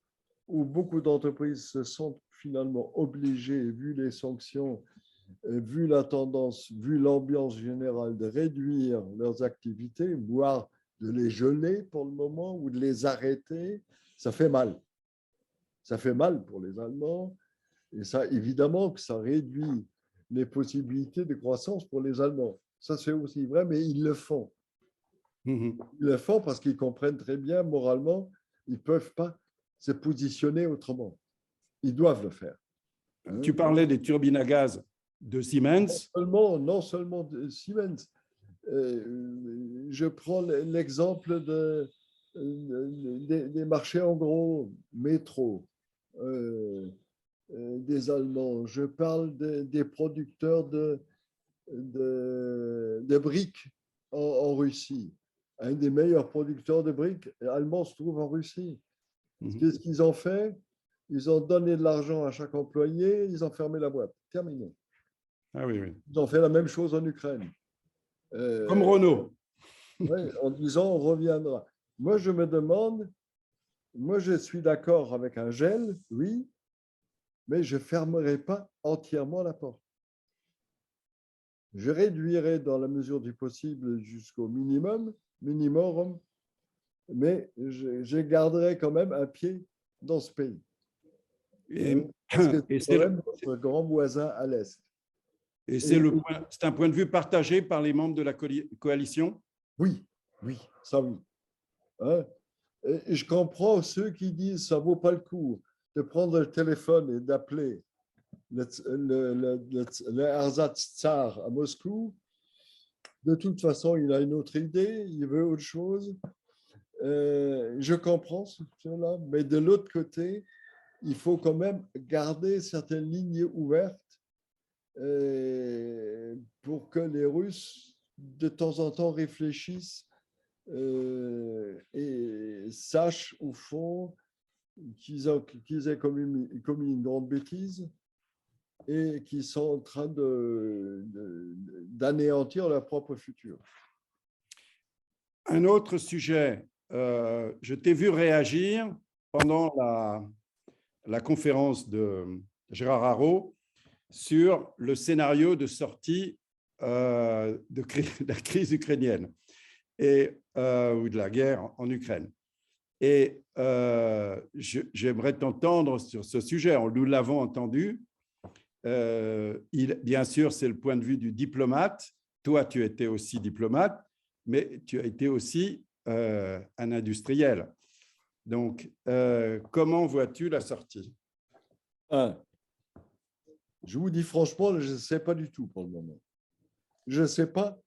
B: où beaucoup d'entreprises se sentent finalement obligées, vu les sanctions, vu la tendance, vu l'ambiance générale, de réduire leurs activités, voire de les geler pour le moment ou de les arrêter, ça fait mal. Ça fait mal pour les Allemands et ça, évidemment, que ça réduit les possibilités de croissance pour les Allemands. Ça, c'est aussi vrai, mais ils le font. Ils le font parce qu'ils comprennent très bien, moralement, ils ne peuvent pas se positionner autrement. Ils doivent le faire.
A: Tu parlais des turbines à gaz de Siemens.
B: Non seulement de Siemens. Je prends l'exemple des marchés en gros, métro, des Allemands. Je parle des producteurs de briques en Russie. Un des meilleurs producteurs de briques allemands se trouve en Russie. Qu'est-ce qu'ils ont fait? Ils ont donné de l'argent à chaque employé, ils ont fermé la boîte. Terminé.
A: Ah oui, oui.
B: Ils ont fait la même chose en Ukraine.
A: Comme Renault.
B: Ouais, en disant on reviendra. Moi, je me demande, moi, je suis d'accord avec un gel, oui, mais je ne fermerai pas entièrement la porte. Je réduirai dans la mesure du possible jusqu'au minimum, mais je garderai quand même un pied dans ce pays. Parce que c'est quand même notre grand voisin à l'Est.
A: Et c'est un point de vue partagé par les membres de la coalition?
B: Oui, ça oui. Hein? Et je comprends ceux qui disent ça ne vaut pas le coup de prendre le téléphone et d'appeler le Ersatz Tsar à Moscou. De toute façon, il a une autre idée, il veut autre chose. Je comprends cela, mais de l'autre côté, il faut quand même garder certaines lignes ouvertes pour que les Russes, de temps en temps, réfléchissent et sachent au fond qu'ils aient commis une grande bêtise et qu'ils sont en train d'anéantir leur propre futur.
A: Un autre sujet, je t'ai vu réagir pendant la conférence de Gérard Haraud sur le scénario de sortie de la crise ukrainienne ou de la guerre en Ukraine. Et j'aimerais t'entendre sur ce sujet. Nous l'avons entendu. Bien sûr, c'est le point de vue du diplomate. Toi, tu étais aussi diplomate, mais tu as été aussi un industriel. Donc, comment vois-tu la sortie?
B: Je vous dis franchement, je ne sais pas du tout pour le moment. Je ne sais pas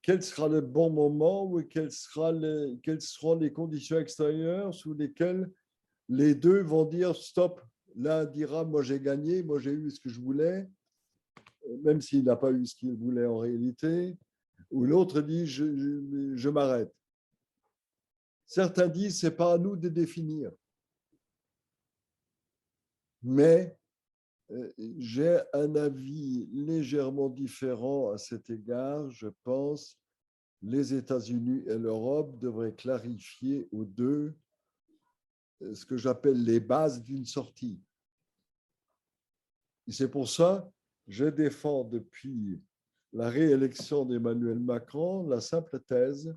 B: quel sera le bon moment ou quelles seront les conditions extérieures sous lesquelles les deux vont dire stop. L'un dira moi j'ai gagné, moi j'ai eu ce que je voulais, même s'il n'a pas eu ce qu'il voulait en réalité, ou l'autre dit je m'arrête. Certains disent c'est pas à nous de définir. Mais j'ai un avis légèrement différent à cet égard. Je pense les États-Unis et l'Europe devraient clarifier aux deux ce que j'appelle les bases d'une sortie. Et c'est pour ça que je défends depuis la réélection d'Emmanuel Macron la simple thèse: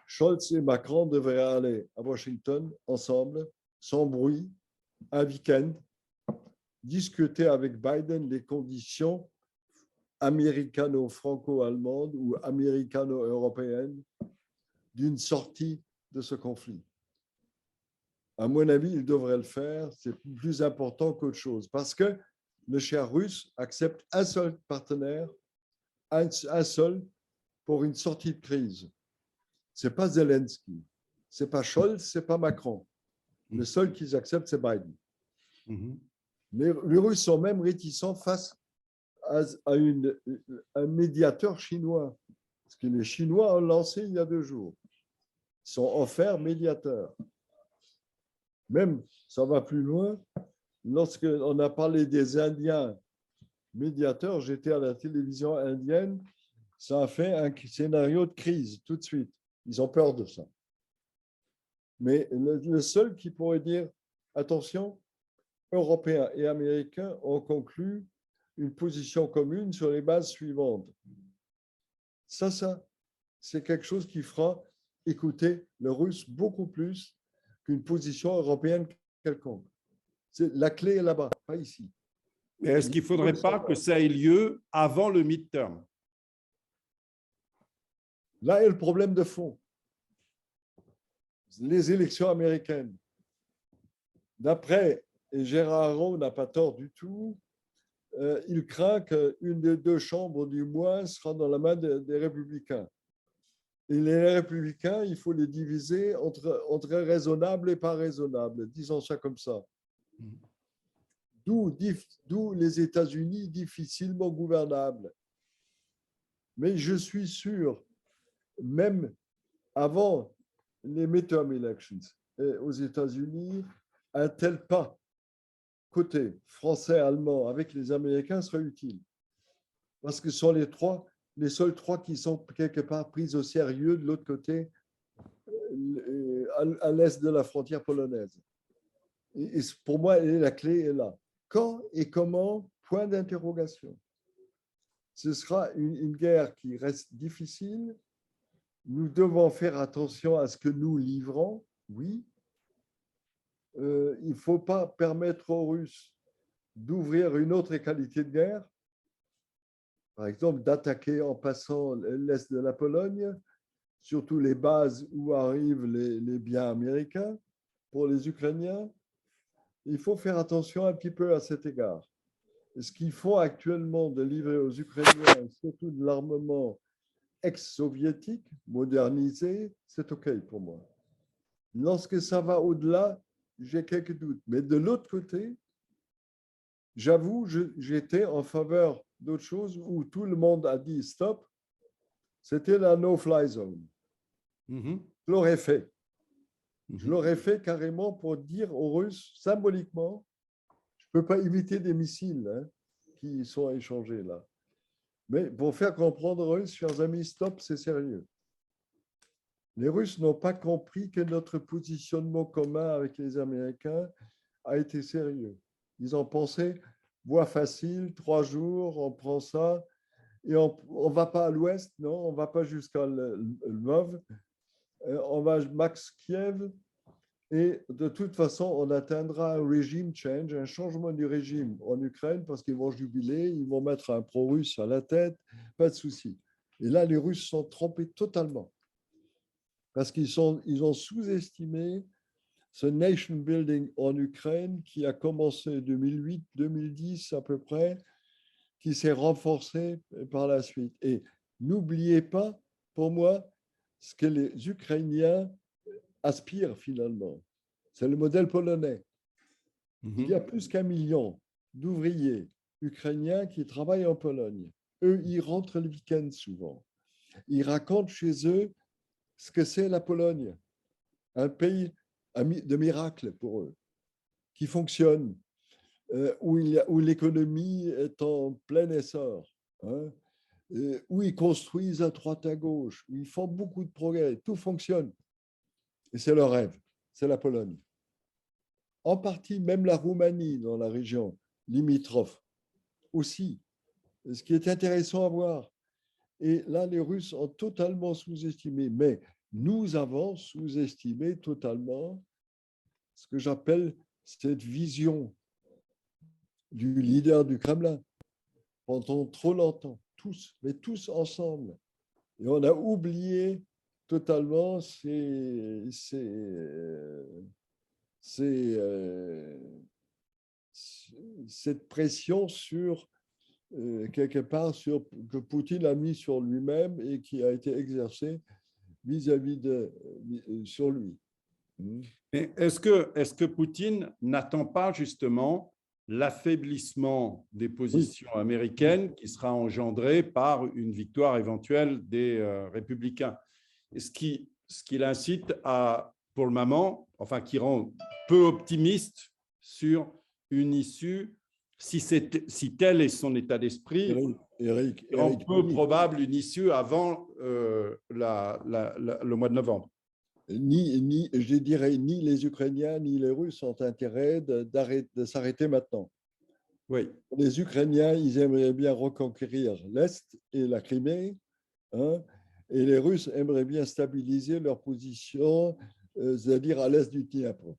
B: Scholz et Macron devraient aller à Washington ensemble, sans bruit, un week-end, discuter avec Biden les conditions américano-franco-allemandes ou américano-européennes d'une sortie de ce conflit. À mon avis, ils devraient le faire. C'est plus important qu'autre chose parce que le cher russe accepte un seul partenaire, un seul pour une sortie de crise. Ce n'est pas Zelensky, ce n'est pas Scholz, ce n'est pas Macron. Le seul qu'ils acceptent, c'est Biden. Les Russes sont même réticents face à un médiateur chinois. Parce que les Chinois ont lancé il y a 2 jours. Ils sont offerts médiateurs. Même, ça va plus loin, lorsqu'on a parlé des Indiens médiateurs, j'étais à la télévision indienne, ça a fait un scénario de crise tout de suite. Ils ont peur de ça. Mais le seul qui pourrait dire, attention, Européens et Américains ont conclu une position commune sur les bases suivantes. Ça, c'est quelque chose qui fera écouter le russe beaucoup plus qu'une position européenne quelconque. La clé est là-bas, pas ici.
A: Mais est-ce qu'il ne faudrait pas que ça ait lieu avant le midterm?
B: Là est le problème de fond. Les élections américaines. D'après, et Gérard Haro n'a pas tort du tout, il craint qu'une des deux chambres du moins sera dans la main des républicains. Et les républicains, il faut les diviser entre raisonnables et pas raisonnables, disons ça comme ça. D'où les États-Unis difficilement gouvernables. Mais je suis sûr, même avant les midterm elections aux États-Unis, un tel pas côté français-allemand avec les Américains serait utile. Parce que ce sont les seuls trois qui sont quelque part pris au sérieux de l'autre côté, à l'est de la frontière polonaise. Et pour moi, la clé est là. Quand et comment, point d'interrogation. Ce sera une guerre qui reste difficile. Nous devons faire attention à ce que nous livrons, oui. Il ne faut pas permettre aux Russes d'ouvrir une autre qualité de guerre, par exemple d'attaquer en passant l'est de la Pologne, surtout les bases où arrivent les biens américains pour les Ukrainiens. Il faut faire attention un petit peu à cet égard. Ce qu'ils font actuellement de livrer aux Ukrainiens, surtout de l'armement ex-soviétique, modernisé, c'est OK pour moi. Lorsque ça va au-delà, j'ai quelques doutes. Mais de l'autre côté, j'avoue, j'étais en faveur d'autre chose où tout le monde a dit stop. C'était la no-fly zone. Je l'aurais fait. Je l'aurais fait carrément pour dire aux Russes, symboliquement, je ne peux pas éviter des missiles qui sont échangés là. Mais pour faire comprendre aux Russes, chers amis, stop, c'est sérieux. Les Russes n'ont pas compris que notre positionnement commun avec les Américains a été sérieux. Ils ont pensé, voie facile, 3 jours, on prend ça, et on ne va pas à l'ouest, non, on ne va pas jusqu'à Lvov, on va max Kiev, et de toute façon, on atteindra un régime change, un changement du régime en Ukraine, parce qu'ils vont jubiler, ils vont mettre un pro-russe à la tête, pas de souci. Et là, les Russes sont trompés totalement, parce qu'ils ont sous-estimé ce nation building en Ukraine qui a commencé 2008-2010 à peu près, qui s'est renforcé par la suite. Et n'oubliez pas, pour moi, ce que les Ukrainiens aspirent finalement. C'est le modèle polonais. Il y a plus qu'1 million d'ouvriers ukrainiens qui travaillent en Pologne. Eux, ils rentrent le week-end souvent. Ils racontent chez eux ce que c'est la Pologne, un pays de miracle pour eux, qui fonctionne, où l'économie est en plein essor, hein, où ils construisent à droite à gauche, où ils font beaucoup de progrès, tout fonctionne. Et c'est leur rêve, c'est la Pologne. En partie, même la Roumanie dans la région limitrophe aussi, ce qui est intéressant à voir. Et là, les Russes ont totalement sous-estimé, mais nous avons sous-estimé totalement ce que j'appelle cette vision du leader du Kremlin pendant trop longtemps, tous, mais tous ensemble. Et on a oublié totalement cette pression sur, quelque part, que Poutine a mis sur lui-même et qui a été exercée vis-à-vis sur lui.
A: Mais est-ce que Poutine n'attend pas justement l'affaiblissement des positions américaines qui sera engendré par une victoire éventuelle des républicains? Et ce qui l'incite à, pour le moment, enfin qui rend peu optimiste sur une issue, si tel est son état d'esprit, rend peu probable une issue avant le mois de novembre.
B: Je dirais, ni les Ukrainiens ni les Russes ont intérêt de s'arrêter maintenant.
A: Oui.
B: Les Ukrainiens, ils aimeraient bien reconquérir l'Est et la Crimée, hein, et les Russes aimeraient bien stabiliser leur position, c'est-à-dire à l'est du Dniepr.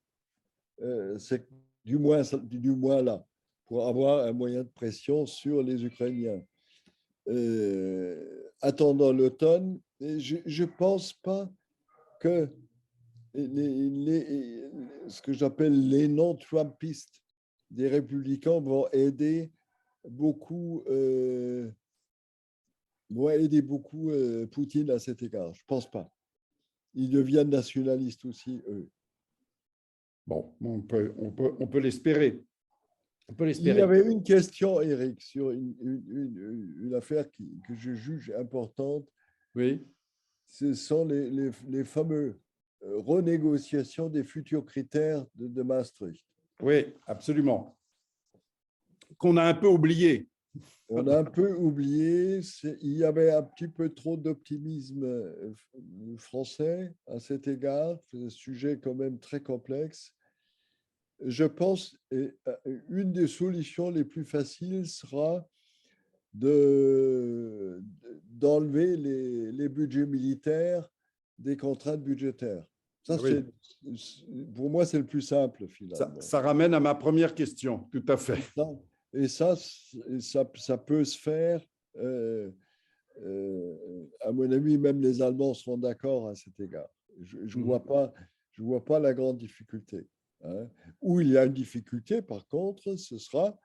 B: c'est du moins là, pour avoir un moyen de pression sur les Ukrainiens. Attendant l'automne, je ne pense pas que ce que j'appelle les non-Trumpistes des républicains vont aider beaucoup, Poutine à cet égard. Je ne pense pas. Ils deviennent nationalistes aussi, eux.
A: Bon, on peut l'espérer. On peut
B: Il y
A: l'espérer.
B: avait une question, Eric, sur une affaire que je juge importante.
A: Oui.
B: Ce sont les fameux renégociations des futurs critères de Maastricht.
A: Oui, absolument. Qu'on a un peu oublié.
B: On a un peu oublié, il y avait un petit peu trop d'optimisme français à cet égard. C'est un sujet quand même très complexe. Je pense une des solutions les plus faciles sera d'enlever les budgets militaires des contraintes budgétaires. Ça,
A: Oui.
B: pour moi, c'est le plus simple, finalement.
A: Ça ramène à ma première question, tout à fait.
B: Et ça peut se faire. À mon avis, même les Allemands seront d'accord à cet égard. Je ne vois pas la grande difficulté. Hein. Où il y a une difficulté, par contre, ce sera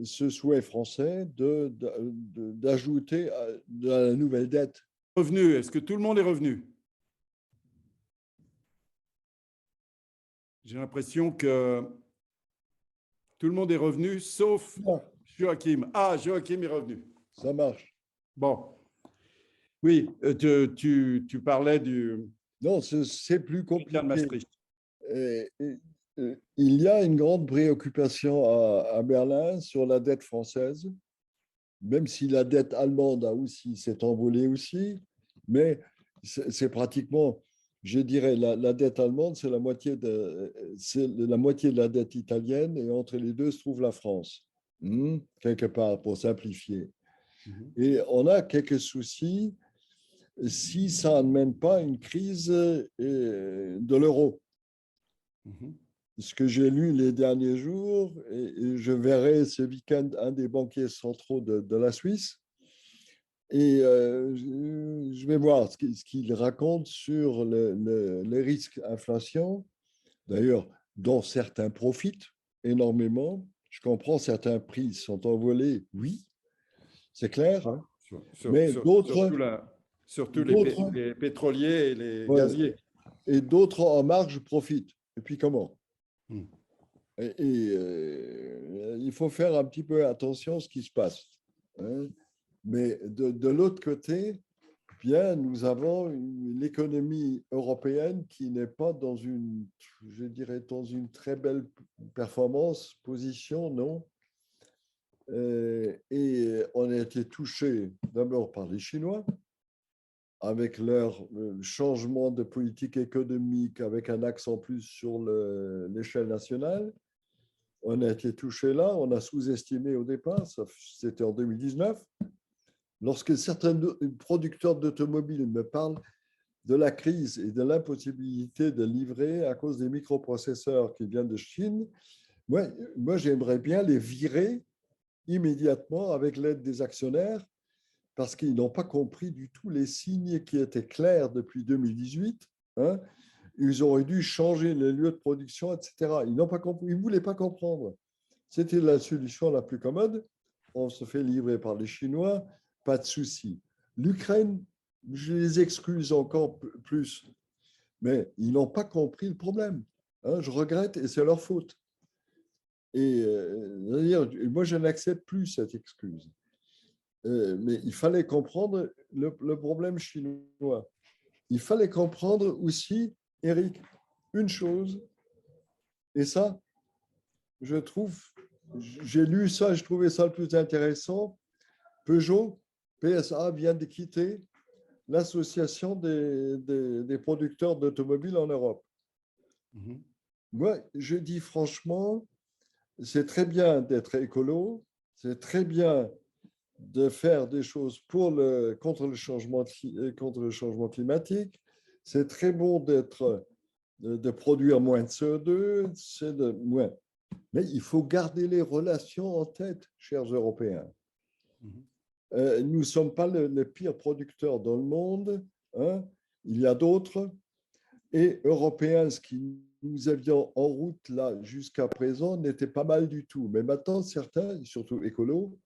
B: ce souhait français d'ajouter de la nouvelle dette.
A: Revenu, est-ce que tout le monde est revenu? J'ai l'impression que tout le monde est revenu, sauf Joachim. Ah, Joachim est revenu.
B: Ça marche.
A: Bon. Oui, tu parlais du...
B: Non, c'est plus compliqué.
A: De Maastricht.
B: Il y a une grande préoccupation à Berlin sur la dette française, même si la dette allemande s'est envolée aussi, mais c'est pratiquement, je dirais, la dette allemande, c'est la moitié de la dette italienne, et entre les deux se trouve la France, quelque part, pour simplifier. Et on a quelques soucis si ça ne mène pas à une crise de l'euro. Ce que j'ai lu les derniers jours, et je verrai ce week-end un des banquiers centraux de la Suisse, et je vais voir ce qu'il raconte sur les risques inflation, d'ailleurs, dont certains profitent énormément. Je comprends, certains prix sont envolés, oui, c'est clair, mais d'autres...
A: Surtout les pétroliers et les gaziers.
B: Et d'autres en marge profitent. Et puis comment? Il faut faire un petit peu attention à ce qui se passe. Hein. Mais de l'autre côté, bien, nous avons l'économie européenne qui n'est pas dans une, je dirais, dans une très belle performance, position, non. Et on a été touché d'abord par les Chinois, avec leur changement de politique économique, avec un accent plus sur l'échelle nationale. On a été touché là, on a sous-estimé au départ, c'était en 2019. Lorsque certains producteurs d'automobiles me parlent de la crise et de l'impossibilité de livrer à cause des microprocesseurs qui viennent de Chine, moi j'aimerais bien les virer immédiatement avec l'aide des actionnaires, parce qu'ils n'ont pas compris du tout les signes qui étaient clairs depuis 2018. Hein. Ils auraient dû changer les lieux de production, etc. Ils n'ont pas compris, ils ne voulaient pas comprendre. C'était la solution la plus commode. On se fait livrer par les Chinois, pas de souci. L'Ukraine, je les excuse encore plus, mais ils n'ont pas compris le problème. Hein, je regrette et c'est leur faute. Et moi, je n'accepte plus cette excuse. Mais il fallait comprendre le problème chinois. Il fallait comprendre aussi, Eric, une chose, et ça, je trouve, j'ai lu ça, je trouvais ça le plus intéressant. Peugeot, PSA, vient de quitter l'association des producteurs d'automobiles en Europe. Moi, je dis franchement, c'est très bien d'être écolo, c'est très bien de faire des choses contre le changement climatique. C'est très bon d'être de produire moins de CO2, c'est de moins. Mais il faut garder les relations en tête, chers Européens. Nous ne sommes pas le pire producteur dans le monde. Hein. Il y a d'autres. Et Européens, ce qui nous avions en route là jusqu'à présent n'était pas mal du tout. Mais maintenant, certains, surtout écolos,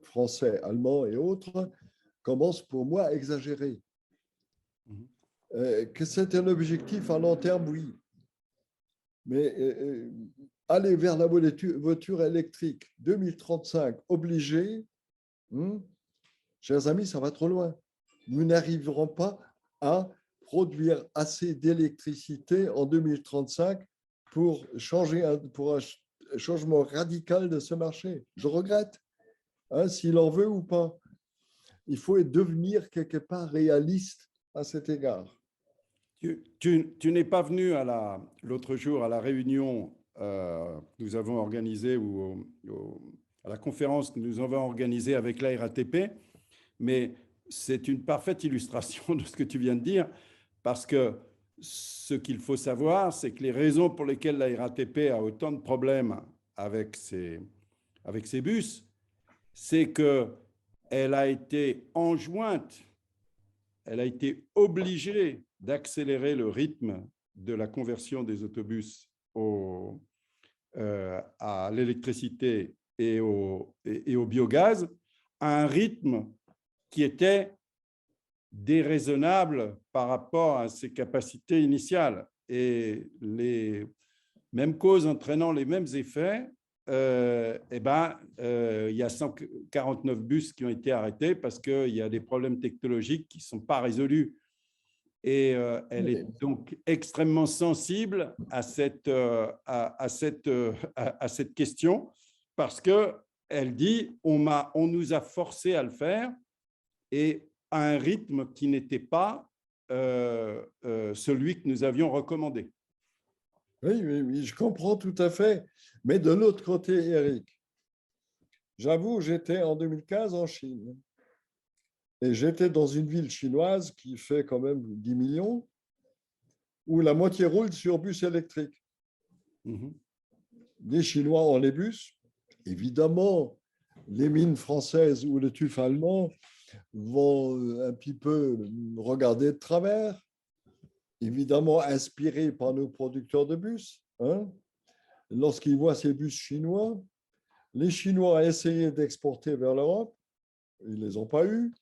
B: français, allemands et autres, commencent pour moi à exagérer. Que c'est un objectif à long terme, oui. Mais aller vers la voiture électrique 2035, obligé, chers amis, ça va trop loin. Nous n'arriverons pas à produire assez d'électricité en 2035 pour un changement radical de ce marché. Je regrette, hein, s'il en veut ou pas. Il faut devenir quelque part réaliste à cet égard.
A: Tu n'es pas venu l'autre jour à la réunion que nous avons organisée ou à la conférence que nous avons organisée avec la RATP, mais c'est une parfaite illustration de ce que tu viens de dire, parce que ce qu'il faut savoir, c'est que les raisons pour lesquelles la RATP a autant de problèmes avec ses bus, c'est qu'elle a été enjointe, elle a été obligée d'accélérer le rythme de la conversion des autobus à l'électricité et au biogaz à un rythme qui était déraisonnable par rapport à ses capacités initiales. Et les mêmes causes entraînant les mêmes effets, il y a 149 bus qui ont été arrêtés parce qu'il y a des problèmes technologiques qui ne sont pas résolus. Et elle est donc extrêmement sensible à cette question parce qu'elle dit on nous a forcé à le faire et à un rythme qui n'était pas celui que nous avions recommandé.
B: Oui, je comprends tout à fait. Mais de l'autre côté, Eric, j'avoue, j'étais en 2015 en Chine. Et j'étais dans une ville chinoise qui fait quand même 10 millions, où la moitié roule sur bus électriques. Les Chinois ont les bus. Évidemment, les mines françaises ou les TÜV allemands vont un petit peu regarder de travers, évidemment inspirés par nos producteurs de bus. Hein. Lorsqu'ils voient ces bus chinois, les Chinois ont essayé d'exporter vers l'Europe, ils ne les ont pas eus.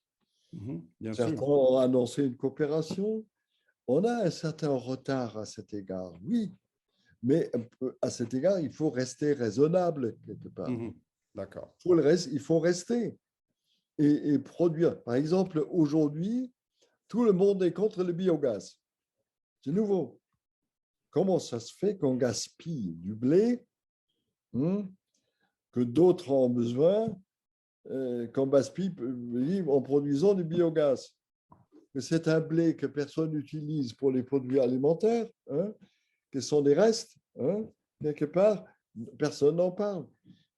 B: Certains ont annoncé une coopération. On a un certain retard à cet égard, oui, mais à cet égard, il faut rester raisonnable quelque part.
A: D'accord.
B: Il faut rester et produire. Par exemple, aujourd'hui, tout le monde est contre le biogaz. C'est nouveau. Comment ça se fait qu'on gaspille du blé que d'autres ont besoin, qu'on gaspille en produisant du biogaz? Mais c'est un blé que personne n'utilise pour les produits alimentaires, que sont des restes, quelque part, personne n'en parle.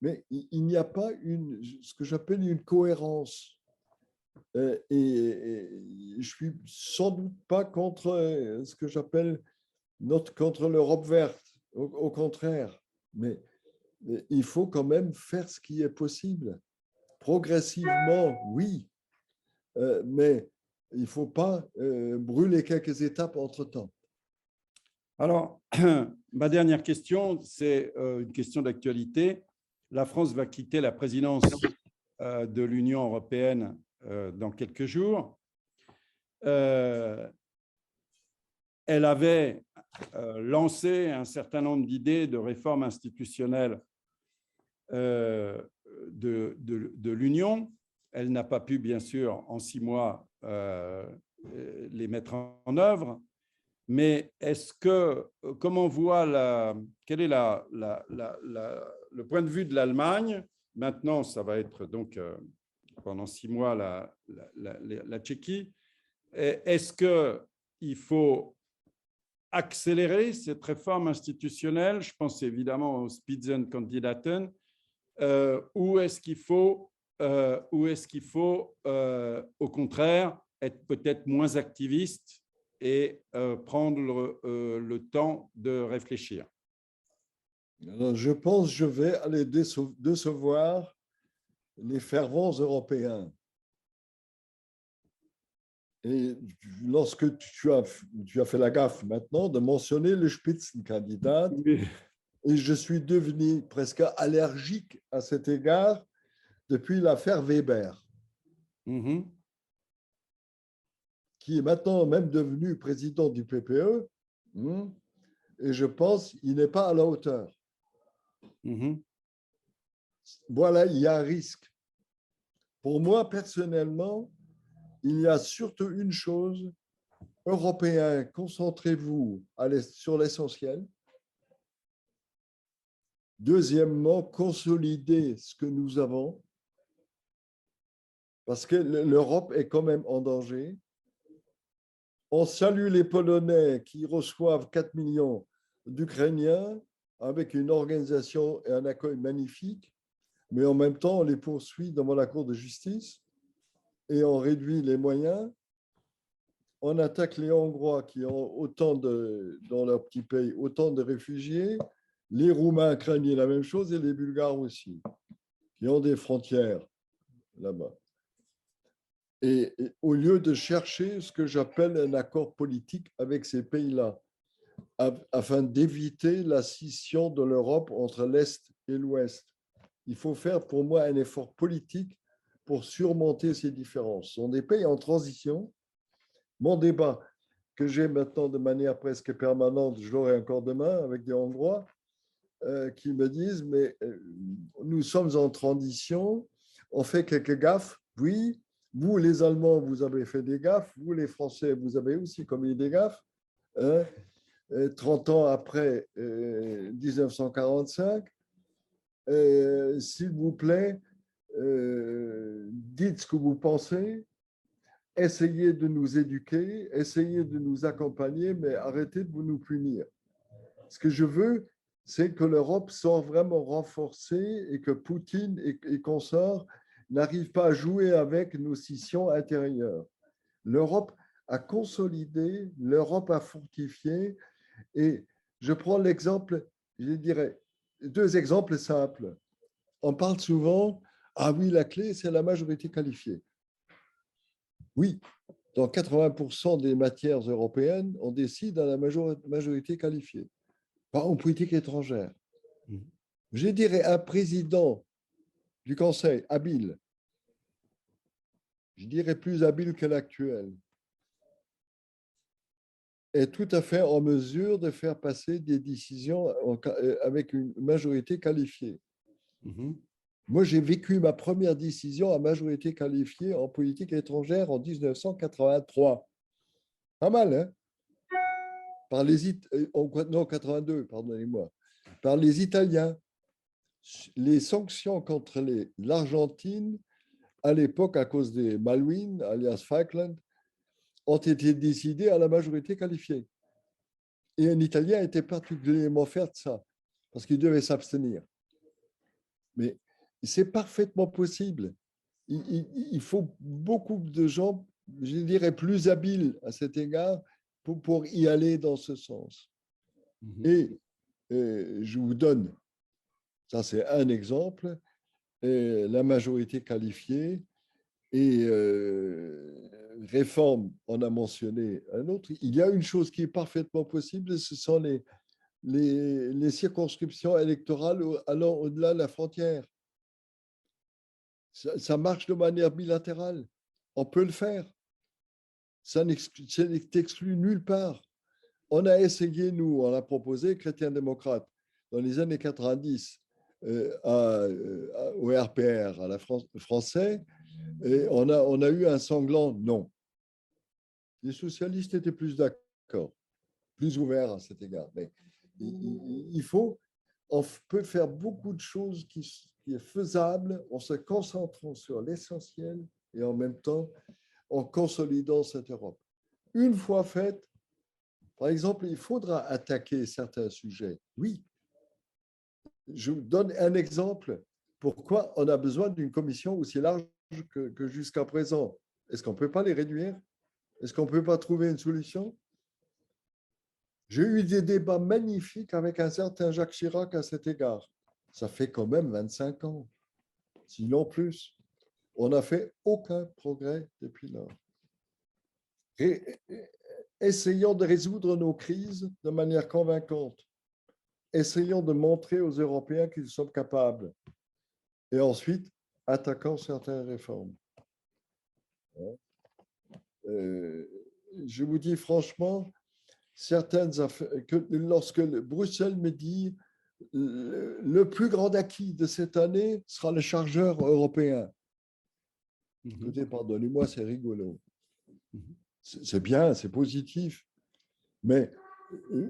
B: Mais il n'y a pas ce que j'appelle une cohérence. Et je suis sans doute pas contre ce que j'appelle contre l'Europe verte, au contraire. Mais il faut quand même faire ce qui est possible. Progressivement, oui, mais il ne faut pas brûler quelques étapes entre-temps.
A: Alors, ma dernière question, c'est une question d'actualité. La France va quitter la présidence de l'Union européenne dans quelques jours. Elle avait lancé un certain nombre d'idées de réforme institutionnelle de l'Union. Elle n'a pas pu, bien sûr, en 6 mois, les mettre en œuvre. Mais comment quel est le point de vue de l'Allemagne? Maintenant, ça va être donc pendant 6 mois la Tchéquie. Est-ce qu'il faut accélérer cette réforme institutionnelle? Je pense évidemment aux Spitzenkandidaten. Ou est-ce qu'il faut, au contraire, être peut-être moins activiste et prendre le temps de réfléchir.
B: Alors, je pense que je vais aller décevoir les fervents européens. Et lorsque tu as fait la gaffe maintenant de mentionner le Spitzenkandidat, et je suis devenu presque allergique à cet égard depuis l'affaire Weber, qui est maintenant même devenu président du PPE, et je pense qu'il n'est pas à la hauteur. Voilà, il y a un risque. Pour moi, personnellement, il y a surtout une chose: Européens, concentrez-vous sur l'essentiel. Deuxièmement, consolidez ce que nous avons, parce que l'Europe est quand même en danger. On salue les Polonais qui reçoivent 4 millions d'Ukrainiens avec une organisation et un accueil magnifique, mais en même temps, on les poursuit devant la Cour de justice et on réduit les moyens. On attaque les Hongrois qui ont dans leur petit pays autant de réfugiés. Les Roumains craignent la même chose et les Bulgares aussi, qui ont des frontières là-bas. Et au lieu de chercher ce que j'appelle un accord politique avec ces pays-là, afin d'éviter la scission de l'Europe entre l'Est et l'Ouest, il faut faire pour moi un effort politique pour surmonter ces différences. Ce sont des pays en transition. Mon débat que j'ai maintenant de manière presque permanente, je l'aurai encore demain avec des Hongrois qui me disent, mais nous sommes en transition, on fait quelques gaffes, oui, vous les Allemands, vous avez fait des gaffes, vous les Français, vous avez aussi commis des gaffes, 30 ans après 1945, s'il vous plaît, dites ce que vous pensez, essayez de nous éduquer, essayez de nous accompagner, mais arrêtez de nous punir. Ce que je veux, c'est que l'Europe soit vraiment renforcée et que Poutine et consorts n'arrivent pas à jouer avec nos scissions intérieures. L'Europe a consolidé, l'Europe a fortifié, et je prends l'exemple, je dirais, 2 exemples simples. On parle souvent, ah oui, la clé, c'est la majorité qualifiée. Oui, dans 80% des matières européennes, on décide à la majorité qualifiée, pas en politique étrangère. Je dirais un président du Conseil habile, je dirais plus habile que l'actuel, est tout à fait en mesure de faire passer des décisions avec une majorité qualifiée. Moi, j'ai vécu ma première décision à majorité qualifiée en politique étrangère en 1983. Pas mal, hein? Non, 82, pardonnez-moi. Par les Italiens. Les sanctions contre l'Argentine, à l'époque, à cause des Malouines, alias Falkland, ont été décidées à la majorité qualifiée. Et un Italien était particulièrement fier de ça, parce qu'il devait s'abstenir. Mais c'est parfaitement possible. Il faut beaucoup de gens, je dirais, plus habiles à cet égard pour y aller dans ce sens. Et je vous donne, ça c'est un exemple, la majorité qualifiée et réforme, on a mentionné un autre. Il y a une chose qui est parfaitement possible, ce sont les circonscriptions électorales allant au-delà de la frontière. Ça marche de manière bilatérale. On peut le faire. Ça n'est exclu nulle part. On a essayé, nous, on a proposé, chrétien-démocrate, dans les années 90, au RPR, à la français, et on a eu un sanglant non. Les socialistes étaient plus d'accord, plus ouverts à cet égard. Mais on peut faire beaucoup de choses qui est faisable en se concentrant sur l'essentiel et en même temps en consolidant cette Europe. Une fois faite, par exemple, il faudra attaquer certains sujets. Oui. Je vous donne un exemple. Pourquoi on a besoin d'une commission aussi large que jusqu'à présent? Est-ce qu'on ne peut pas les réduire? Est-ce qu'on ne peut pas trouver une solution? J'ai eu des débats magnifiques avec un certain Jacques Chirac à cet égard. Ça fait quand même 25 ans, sinon plus. On n'a fait aucun progrès depuis lors. Essayons de résoudre nos crises de manière convaincante. Essayons de montrer aux Européens qu'ils sont capables. Et ensuite, attaquons certaines réformes. Je vous dis franchement, certaines affaires, que lorsque Bruxelles me dit le plus grand acquis de cette année sera le chargeur européen. Écoutez, pardonnez-moi, c'est rigolo. C'est bien, c'est positif. Mais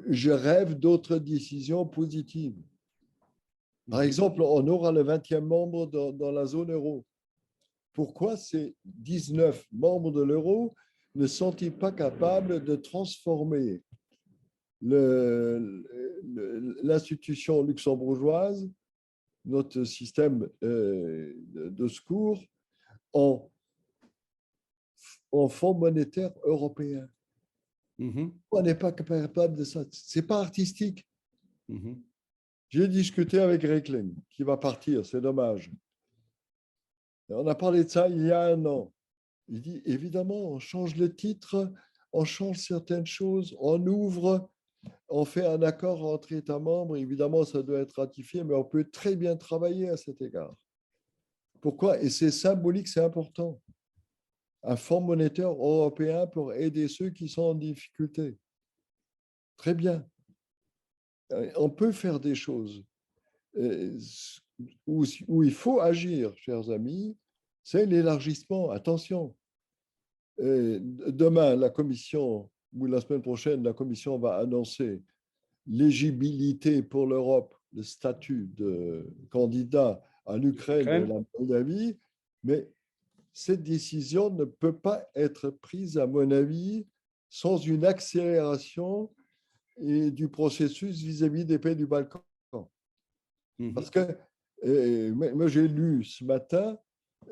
B: je rêve d'autres décisions positives. Par exemple, on aura le 20e membre dans la zone euro. Pourquoi ces 19 membres de l'euro ne sont-ils pas capables de transformer l'institution luxembourgeoise, notre système de secours, en fonds monétaire européen? On n'est pas capable de ça. Ce n'est pas artistique. J'ai discuté avec Reckling, qui va partir, c'est dommage. On a parlé de ça il y a un an. Il dit, évidemment, on change le titre, on change certaines choses, on ouvre, on fait un accord entre États membres. Évidemment, ça doit être ratifié, mais on peut très bien travailler à cet égard. Pourquoi? Et c'est symbolique, c'est important. Un fonds monétaire européen pour aider ceux qui sont en difficulté. Très bien. On peut faire des choses. Où il faut agir, chers amis, c'est l'élargissement. Attention. Demain, la Commission, ou la semaine prochaine, la Commission va annoncer l'éligibilité pour l'Europe, le statut de candidat à l'Ukraine et la Moldavie, mais cette décision ne peut pas être prise, à mon avis, sans une accélération du processus vis-à-vis des pays du Balkan. Parce que moi, j'ai lu ce matin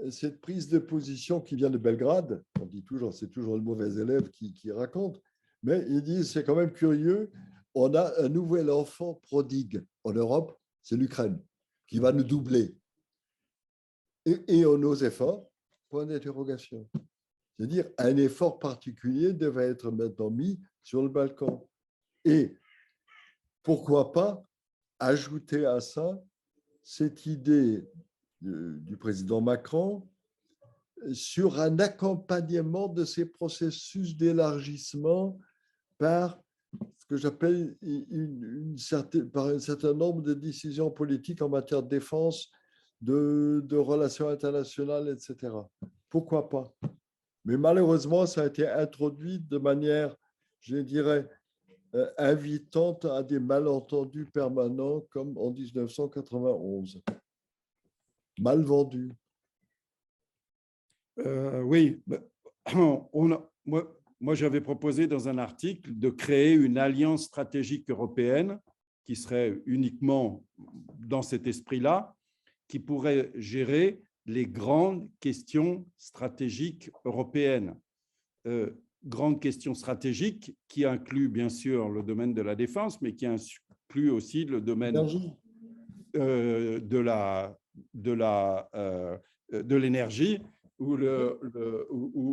B: cette prise de position qui vient de Belgrade. On dit toujours, c'est toujours le mauvais élève qui raconte, mais ils disent, c'est quand même curieux, on a un nouvel enfant prodigue en Europe, c'est l'Ukraine, qui va nous doubler. Et nos efforts, point d'interrogation. C'est-à-dire, un effort particulier devait être maintenant mis sur le Balkan. Et pourquoi pas ajouter à ça cette idée du président Macron sur un accompagnement de ces processus d'élargissement par ce que j'appelle par un certain nombre de décisions politiques en matière de défense, de relations internationales, etc. Pourquoi pas? Mais malheureusement, ça a été introduit de manière, je dirais, invitante à des malentendus permanents comme en 1991. Mal vendu.
A: Oui, moi j'avais proposé dans un article de créer une alliance stratégique européenne qui serait uniquement dans cet esprit-là, qui pourrait gérer les grandes questions stratégiques européennes. Grandes questions stratégiques qui incluent bien sûr le domaine de la défense, mais qui incluent aussi le domaine de l'énergie.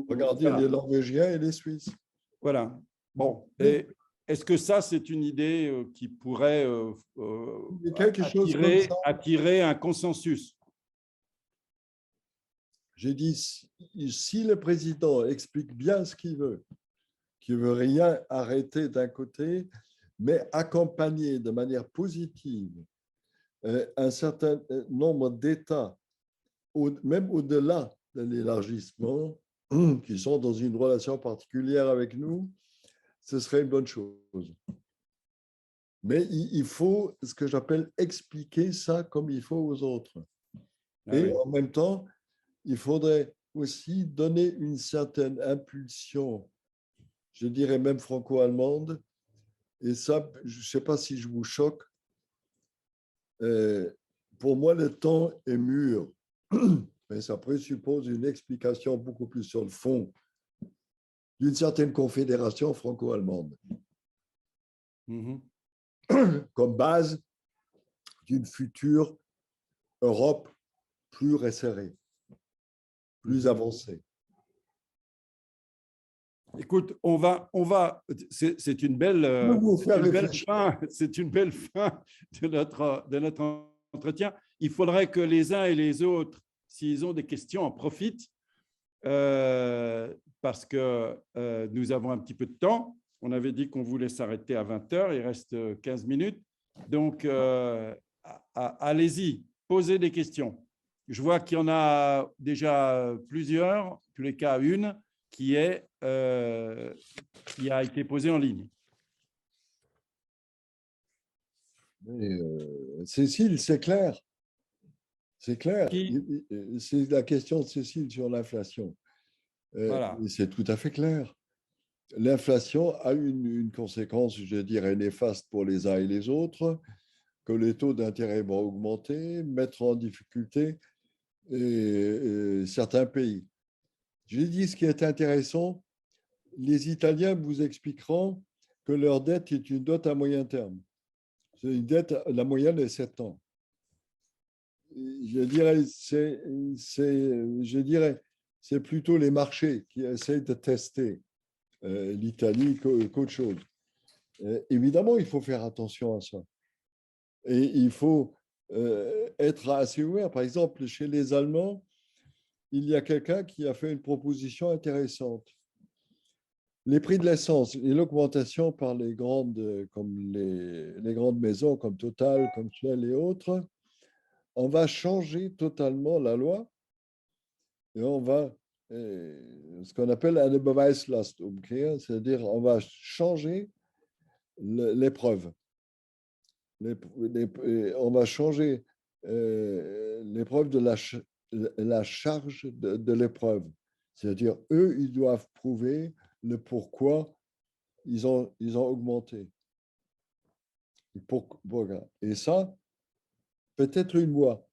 B: Regardez les Norvégiens et les Suisses.
A: Voilà. Bon. Est-ce que ça, c'est une idée qui pourrait attirer un consensus?
B: J'ai dit, si le président explique bien ce qu'il veut rien arrêter d'un côté, mais accompagner de manière positive un certain nombre d'États, même au-delà de l'élargissement, qui sont dans une relation particulière avec nous, ce serait une bonne chose. Mais il faut ce que j'appelle expliquer ça comme il faut aux autres. Et en même temps, il faudrait aussi donner une certaine impulsion, je dirais même franco-allemande. Et ça, je ne sais pas si je vous choque. Pour moi, le temps est mûr. Mais ça présuppose une explication beaucoup plus sur le fond d'une certaine confédération franco-allemande.
A: Mhm.
B: comme base d'une future Europe plus resserrée, plus avancée.
A: Écoute, c'est une belle, c'est une belle fin de notre entretien. Il faudrait que les uns et les autres, s'ils ont des questions, en profitent parce que nous avons un petit peu de temps. On avait dit qu'on voulait s'arrêter à 20 heures, il reste 15 minutes. Donc, allez-y, posez des questions. Je vois qu'il y en a déjà plusieurs, en tous les cas une, qui a été posée en ligne.
B: Cécile, c'est clair. C'est clair.
A: Qui,
B: C'est la question de Cécile sur l'inflation.
A: voilà.
B: C'est tout à fait clair. L'inflation a une conséquence, je dirais, néfaste pour les uns et les autres, que les taux d'intérêt vont augmenter, mettre en difficulté certains pays. J'ai dit ce qui est intéressant, les Italiens vous expliqueront que leur dette est une dette à moyen terme. C'est une dette, la moyenne est 7 ans. Je dirais, c'est plutôt les marchés qui essayent de tester l'Italie qu'autre chose. Évidemment, il faut faire attention à ça. Et il faut être assez ouvert. Par exemple, chez les Allemands, il y a quelqu'un qui a fait une proposition intéressante. Les prix de l'essence et l'augmentation par les grandes maisons comme Total, comme Shell et autres, on va changer totalement la loi et on va, ce qu'on appelle une Beweislastumkehr, c'est-à-dire on va changer l'épreuve. On va changer l'épreuve de la charge de l'épreuve. C'est-à-dire, eux, ils doivent prouver le pourquoi ils ont augmenté. Et ça, peut-être une loi.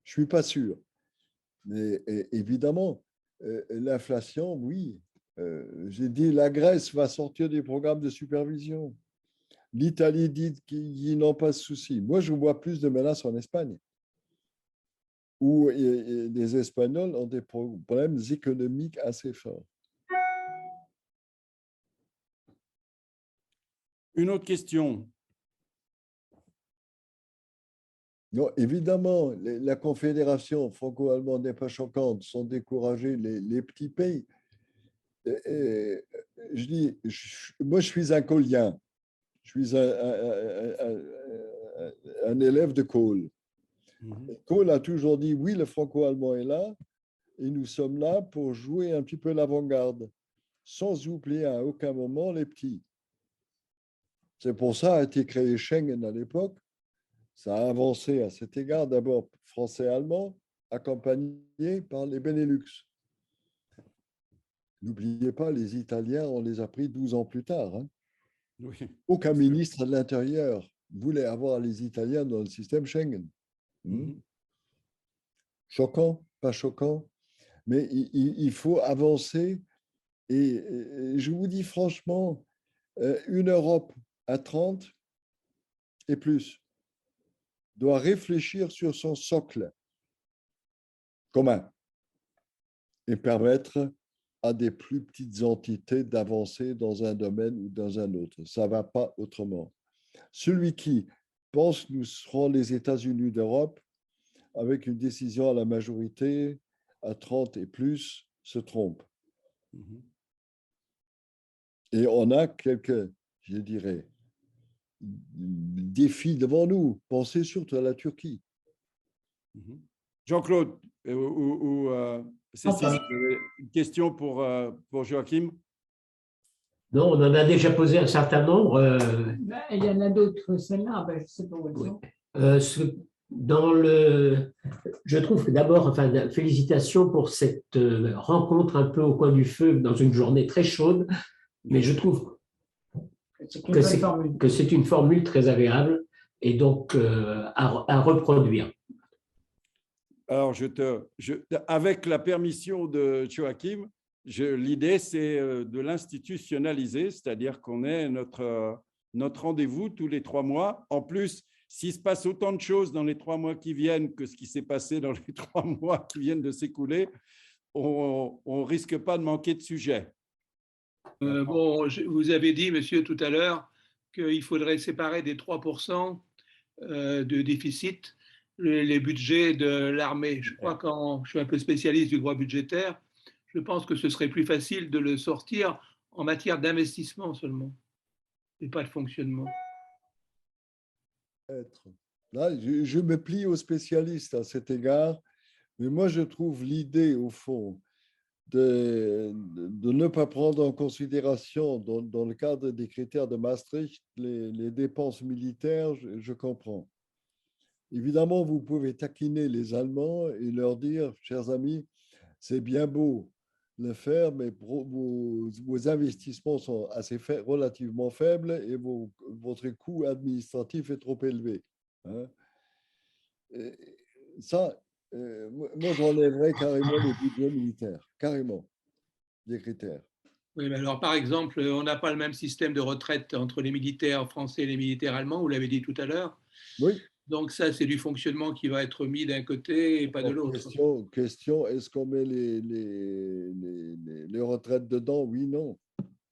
B: Je ne suis pas sûr. Mais évidemment, l'inflation, oui. J'ai dit, la Grèce va sortir des programmes de supervision. L'Italie dit qu'ils n'ont pas de souci. Moi, je vois plus de menaces en Espagne, où les Espagnols ont des problèmes économiques assez forts.
A: Une autre question.
B: Non, évidemment, la confédération franco-allemande n'est pas choquante, sont découragés les petits pays. Je dis, moi, je suis un Kohlien. Je suis un élève de Kohl. Kohl a toujours dit, oui, le franco-allemand est là, et nous sommes là pour jouer un petit peu l'avant-garde, sans oublier à aucun moment les petits. C'est pour ça qu'a été créé Schengen à l'époque. Ça a avancé à cet égard, d'abord français-allemand, accompagné par les Benelux. N'oubliez pas, les Italiens, on les a pris 12 ans plus tard. Hein.
A: Oui.
B: Aucun ministre de l'Intérieur voulait avoir les Italiens dans le système Schengen. Choquant, pas choquant, mais il faut avancer. Et je vous dis franchement, une Europe à 30 et plus doit réfléchir sur son socle commun et permettre à des plus petites entités d'avancer dans un domaine ou dans un autre. Ça ne va pas autrement. Celui qui pense que nous serons les États-Unis d'Europe avec une décision à la majorité à 30 et plus se trompe. Et on a quelques, je dirais, défis devant nous. Pensez surtout à la Turquie.
A: Jean-Claude ou Cécile, une question pour Joachim?
C: Non, on en a déjà posé un certain nombre.
D: Il y en a d'autres, celle-là, je ne sais pas où elles sont.
C: Je trouve que d'abord, enfin, félicitations pour cette rencontre un peu au coin du feu dans une journée très chaude, mais je trouve que c'est une formule très agréable et donc à reproduire.
A: Alors, avec la permission de Joachim, l'idée, c'est de l'institutionnaliser, c'est-à-dire qu'on ait notre rendez-vous tous les 3 mois. En plus, s'il se passe autant de choses dans les 3 mois qui viennent que ce qui s'est passé dans les 3 mois qui viennent de s'écouler, on ne risque pas de manquer de sujets.
E: Bon, vous avez dit, monsieur, tout à l'heure, qu'il faudrait séparer des 3% de déficit les budgets de l'armée. Je crois, quand je suis un peu spécialiste du droit budgétaire, je pense que ce serait plus facile de le sortir en matière d'investissement seulement, et pas de fonctionnement.
B: Là, je me plie aux spécialistes à cet égard, mais moi, je trouve l'idée, au fond, de ne pas prendre en considération, dans le cadre des critères de Maastricht, les dépenses militaires, je comprends. Évidemment, vous pouvez taquiner les Allemands et leur dire, chers amis, c'est bien beau le faire, mais vos investissements sont relativement faibles et votre coût administratif est trop élevé. Hein. Ça, moi, j'enlèverais carrément les budgets militaires, carrément, des critères.
E: Oui, mais alors, par exemple, on n'a pas le même système de retraite entre les militaires français et les militaires allemands, vous l'avez dit tout à l'heure.
B: Oui.
E: Donc ça, c'est du fonctionnement qui va être mis d'un côté et pas de l'autre.
B: Question, est-ce qu'on met les retraites dedans? Oui, non.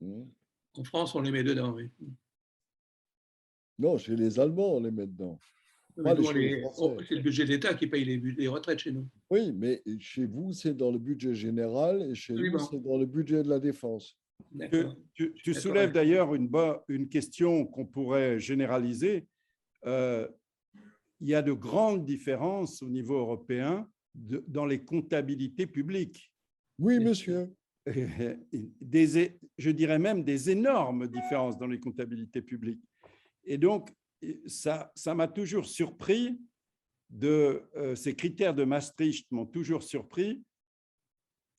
E: En France, on les met dedans, oui.
B: Non, chez les Allemands, on les met dedans.
E: C'est le budget de l'État qui paye les retraites chez nous.
B: Oui, mais chez vous, c'est dans le budget général et chez nous, c'est dans le budget de la défense.
A: Tu soulèves d'ailleurs une question qu'on pourrait généraliser. Il y a de grandes différences au niveau européen dans les comptabilités publiques.
B: Oui, monsieur.
A: Je dirais même des énormes différences dans les comptabilités publiques. Et donc, ça m'a toujours surpris, ces critères de Maastricht m'ont toujours surpris,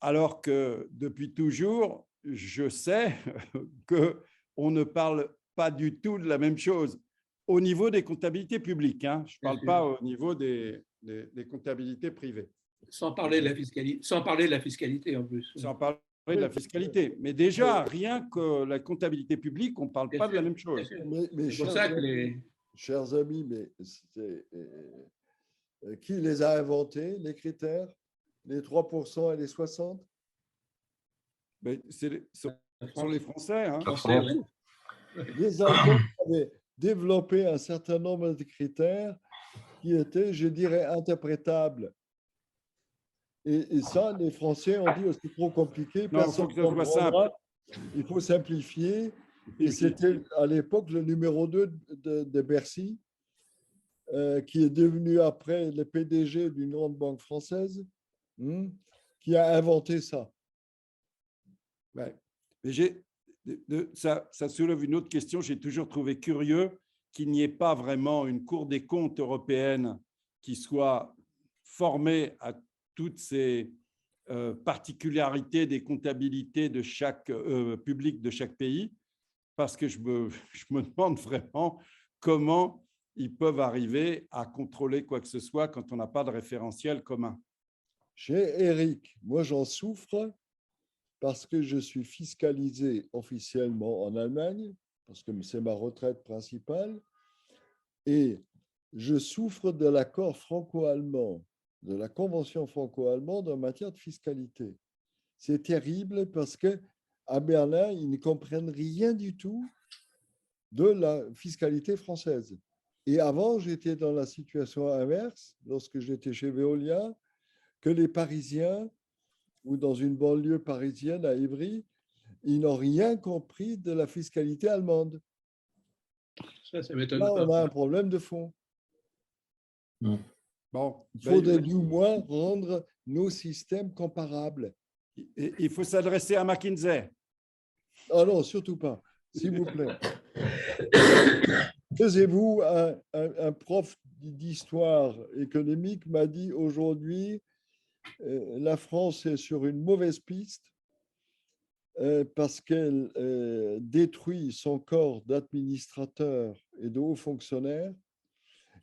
A: alors que depuis toujours, je sais qu'on ne parle pas du tout de la même chose au niveau des comptabilités publiques. Hein. Je ne parle pas au niveau des comptabilités privées.
E: Sans parler de la fiscalité en plus.
A: Sans parler de la fiscalité. Mais déjà, rien que la comptabilité publique, on ne parle pas de la même chose.
B: Mais chers amis, mais qui les a inventés, les critères? Les 3% et les 60%?
A: Ce sont les Français. Hein.
B: Les Allemands avaient développé un certain nombre de critères qui étaient, je dirais, interprétables. Et ça, les Français ont dit, c'est trop compliqué, personne ne comprendra, il faut simplifier. Et c'était à l'époque le numéro 2 de Bercy, qui est devenu après le PDG d'une grande banque française, qui a inventé ça.
A: Ouais. Mais ça soulève une autre question. J'ai toujours trouvé curieux qu'il n'y ait pas vraiment une Cour des comptes européenne qui soit formée à toutes ces particularités des comptabilités de chaque public de chaque pays, parce que je me demande vraiment comment ils peuvent arriver à contrôler quoi que ce soit quand on n'a pas de référentiel commun.
B: Chez Eric, moi j'en souffre parce que je suis fiscalisé officiellement en Allemagne, parce que c'est ma retraite principale, et je souffre de l'accord franco-allemand, de la convention franco-allemande en matière de fiscalité. C'est terrible parce qu'à Berlin, ils ne comprennent rien du tout de la fiscalité française. Et avant, j'étais dans la situation inverse, lorsque j'étais chez Veolia, que les Parisiens, ou dans une banlieue parisienne à Ivry, ils n'ont rien compris de la fiscalité allemande.
E: Ça m'étonne
B: pas. Là, on a un problème de fond.
A: Bon,
B: il faudrait du moins rendre nos systèmes comparables.
A: Il faut s'adresser à McKinsey.
B: Oh non, surtout pas, s'il vous plaît. Taisez-vous, un prof d'histoire économique m'a dit aujourd'hui, la France est sur une mauvaise piste parce qu'elle détruit son corps d'administrateurs et de hauts fonctionnaires,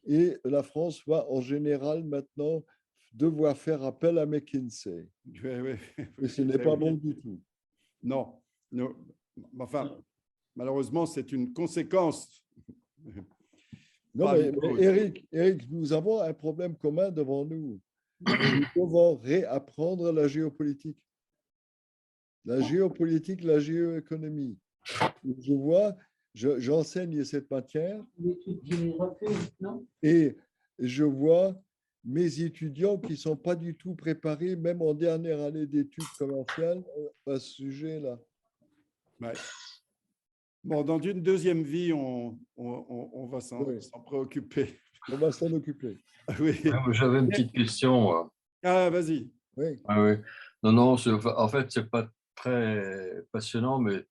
B: et la France va en général maintenant devoir faire appel à McKinsey.
A: Oui.
B: Et ce n'est pas bon du tout.
A: Non. Enfin, Malheureusement, c'est une conséquence.
B: Non, mais Eric, nous avons un problème commun devant nous. Nous devons réapprendre la géopolitique. La géopolitique, la géoéconomie. Je vois, j'enseigne cette matière et je vois mes étudiants qui ne sont pas du tout préparés, même en dernière année d'études commerciales, à ce sujet-là.
A: Ouais. Bon, dans une deuxième vie, on va s'en préoccuper.
B: On va s'en occuper.
A: Oui.
F: J'avais une petite question.
A: Ah, vas-y.
B: Oui.
F: Ah, oui. Non, en fait, ce n'est pas très passionnant, mais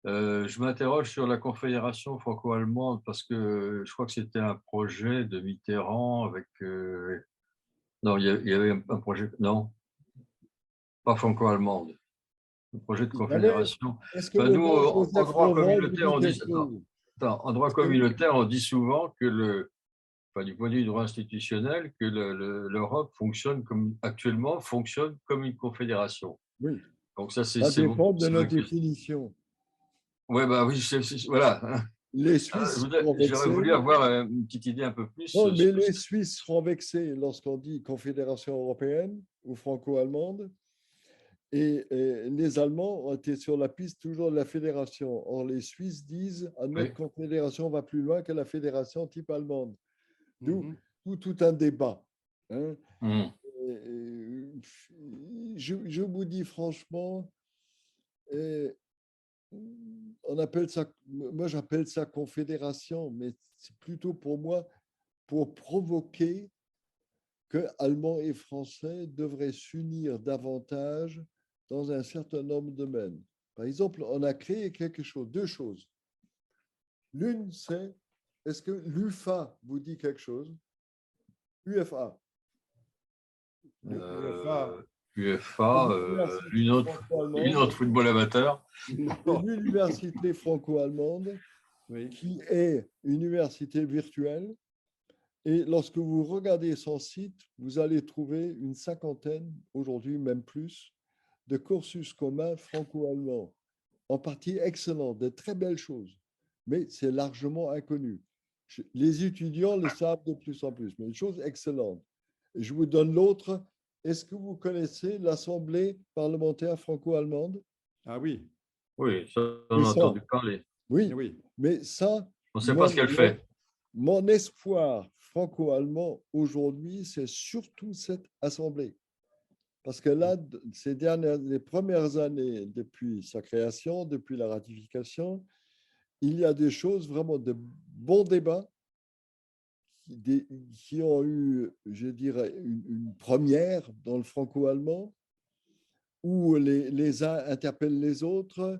F: je m'interroge sur la Confédération franco-allemande parce que je crois que c'était un projet de Mitterrand avec… non, il y avait un projet… Non, pas franco-allemande. Le projet de confédération. Nous, en droit communautaire, on dit souvent que du point de vue du droit institutionnel, que l'Europe actuellement fonctionne comme une confédération.
B: Oui.
F: Donc ça
B: dépend de notre définition.
F: Ouais, oui, voilà.
B: Les Suisses
F: j'aurais voulu avoir une petite idée un peu plus.
B: Non, mais les Suisses seront vexés lorsqu'on dit Confédération européenne ou franco-allemande. Et les Allemands ont été sur la piste toujours de la fédération. Or, les Suisses disent notre confédération va plus loin que la fédération type allemande. D'où tout un débat. Hein. Je vous dis franchement, on appelle ça, moi j'appelle ça confédération, mais c'est plutôt pour moi pour provoquer que Allemands et Français devraient s'unir davantage dans un certain nombre de domaines. Par exemple, on a créé quelque chose, deux choses. L'une, c'est, est-ce que l'UFA vous dit quelque chose? UFA.
F: UEFA, l'Union de football amateur.
B: L'université franco-allemande, qui est une université virtuelle. Et lorsque vous regardez son site, vous allez trouver une cinquantaine, aujourd'hui même plus, de cursus communs franco-allemands, en partie excellents, de très belles choses, mais c'est largement inconnu. Les étudiants le savent de plus en plus, mais une chose excellente. Et je vous donne l'autre. Est-ce que vous connaissez l'Assemblée parlementaire franco-allemande?
A: Ah oui.
F: Oui, ça, on a entendu parler.
B: Oui, mais ça…
F: On ne sait pas ce qu'elle fait.
B: Mon espoir franco-allemand aujourd'hui, c'est surtout cette assemblée. Parce que là, les premières années, depuis sa création, depuis la ratification, il y a des choses vraiment de bons débats qui ont eu, je dirais, une première dans le franco-allemand, où les uns interpellent les autres,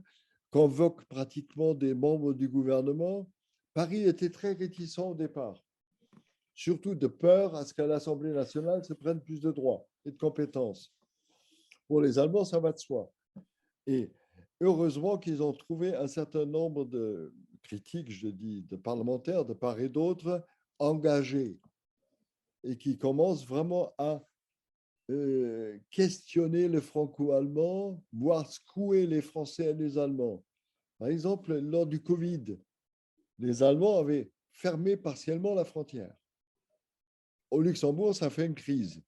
B: convoquent pratiquement des membres du gouvernement. Paris était très réticent au départ, surtout de peur à ce qu'à l'Assemblée nationale se prenne plus de droits et de compétences. Pour les Allemands, ça va de soi. Et heureusement qu'ils ont trouvé un certain nombre de critiques, je dis, de parlementaires de part et d'autre, engagés, et qui commencent vraiment à questionner le franco-allemand, voire secouer les Français et les Allemands. Par exemple, lors du Covid, les Allemands avaient fermé partiellement la frontière. Au Luxembourg, ça fait une crise.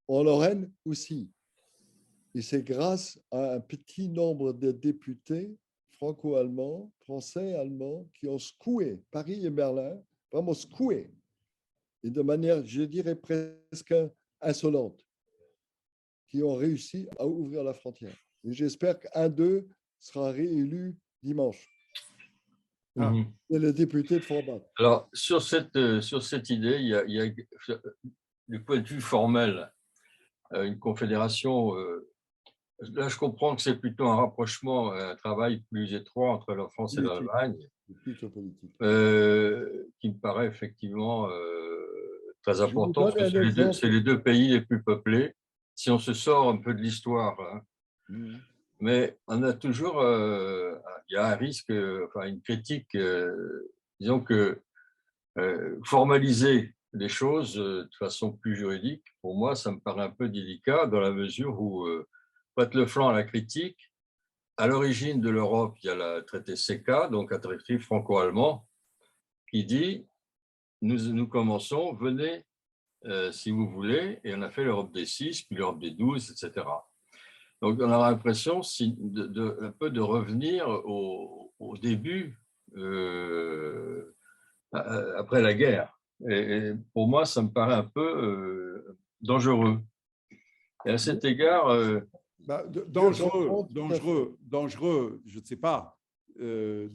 B: En Lorraine aussi. Et c'est grâce à un petit nombre de députés franco-allemands, français et allemands, qui ont secoué Paris et Berlin, vraiment secoué, et de manière, je dirais, presque insolente, qui ont réussi à ouvrir la frontière. Et j'espère qu'un d'eux sera réélu dimanche. C'est le député de Forbach.
F: Alors, sur cette idée, il y a, du point de vue formel, une confédération, là je comprends que c'est plutôt un rapprochement, un travail plus étroit entre la France et l'Allemagne, qui me paraît effectivement très important, parce que c'est les deux pays les plus peuplés, si on se sort un peu de l'histoire. Hein. Mais on a toujours, il y a un risque, enfin une critique, disons que formaliser les choses de façon plus juridique, pour moi, ça me paraît un peu délicat dans la mesure où battre le flanc à la critique à l'origine de l'Europe, il y a le traité CECA, donc un traité franco-allemand, qui dit nous commençons, venez si vous voulez, et on a fait l'Europe des 6, puis l'Europe des 12, etc. Donc on a l'impression un peu de revenir au début, après la guerre. Et pour moi, ça me paraît un peu dangereux. Et à cet égard…
A: dangereux, je ne sais pas.
F: Il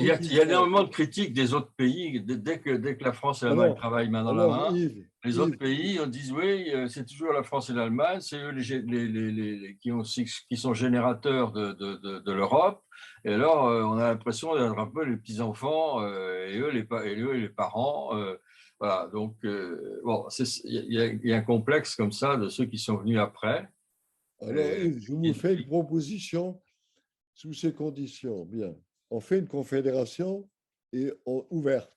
F: y a énormément de critiques des autres pays. Dès que la France et l'Allemagne travaillent main dans la main, les autres pays disent oui, c'est toujours la France et l'Allemagne, c'est eux qui sont générateurs de l'Europe. Et alors, on a l'impression d'être un peu les petits-enfants et eux les parents. Voilà, donc, bon, il y a un complexe comme ça de ceux qui sont venus après.
B: Alors, Yves, je vous fais une proposition sous ces conditions. Bien, on fait une confédération ouverte.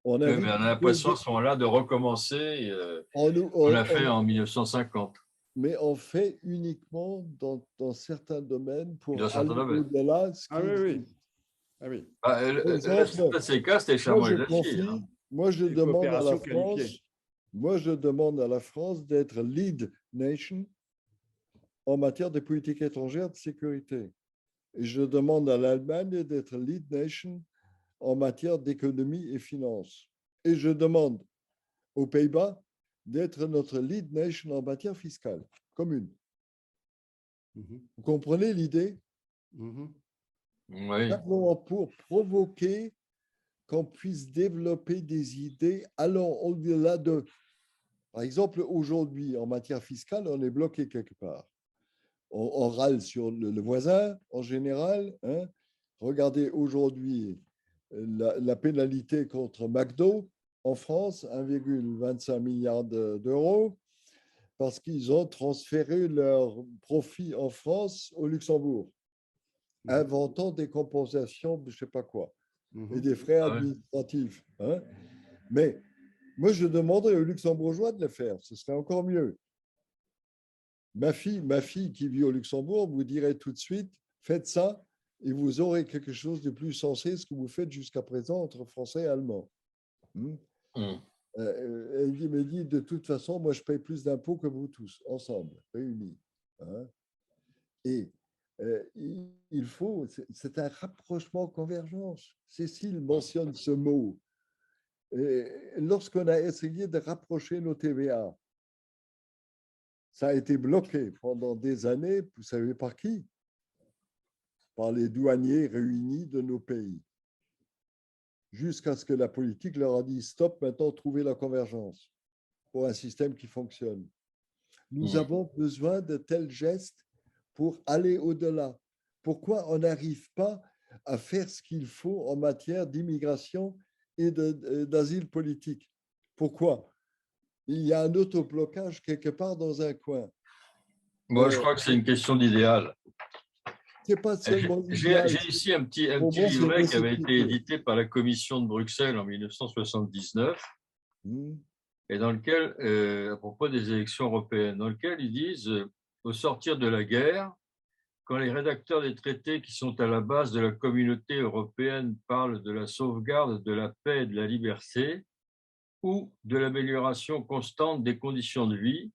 F: On a l'impression à ce moment-là de recommencer. On l'a fait en 1950.
B: Mais on fait uniquement dans certains domaines pour aller au-delà.
F: C'est cas, c'était charbon et l'acier.
B: Moi, je demande à la France d'être lead nation en matière de politique étrangère de sécurité. Et je demande à l'Allemagne d'être lead nation en matière d'économie et finances. Et je demande aux Pays-Bas d'être notre lead nation en matière fiscale commune. Vous comprenez l'idée?
F: Oui.
B: Simplement pour provoquer qu'on puisse développer des idées allant au-delà de… Par exemple, aujourd'hui, en matière fiscale, on est bloqué quelque part. On râle sur le voisin en général. Hein. Regardez aujourd'hui la pénalité contre McDo en France, 1,25 milliard d'euros, parce qu'ils ont transféré leurs profits en France au Luxembourg, inventant des compensations de je ne sais pas quoi, et des frais administratifs. Hein. Mais moi, je demanderais aux Luxembourgeois de le faire, ce serait encore mieux. Ma fille qui vit au Luxembourg vous dirait tout de suite, faites ça et vous aurez quelque chose de plus sensé ce que vous faites jusqu'à présent entre Français et Allemands. Elle me dit, de toute façon, moi, je paye plus d'impôts que vous tous, ensemble, réunis. Hein. Et il faut, c'est un rapprochement convergence. Cécile mentionne ce mot. Lorsqu'on a essayé de rapprocher nos TVA, ça a été bloqué pendant des années, vous savez par qui? Par les douaniers réunis de nos pays. Jusqu'à ce que la politique leur a dit stop, maintenant trouvez la convergence pour un système qui fonctionne. Nous avons besoin de tels gestes pour aller au-delà. Pourquoi on n'arrive pas à faire ce qu'il faut en matière d'immigration et d'asile politique? Pourquoi? Il y a un autoblocage quelque part dans un coin.
F: Moi, je crois que c'est une question d'idéal.
B: C'est pas seulement
F: J'ai ici un petit livret qui avait été édité par la Commission de Bruxelles en 1979, et dans lequel, à propos des élections européennes, dans lequel ils disent, au sortir de la guerre, quand les rédacteurs des traités qui sont à la base de la communauté européenne parlent de la sauvegarde de la paix et de la liberté, ou de l'amélioration constante des conditions de vie,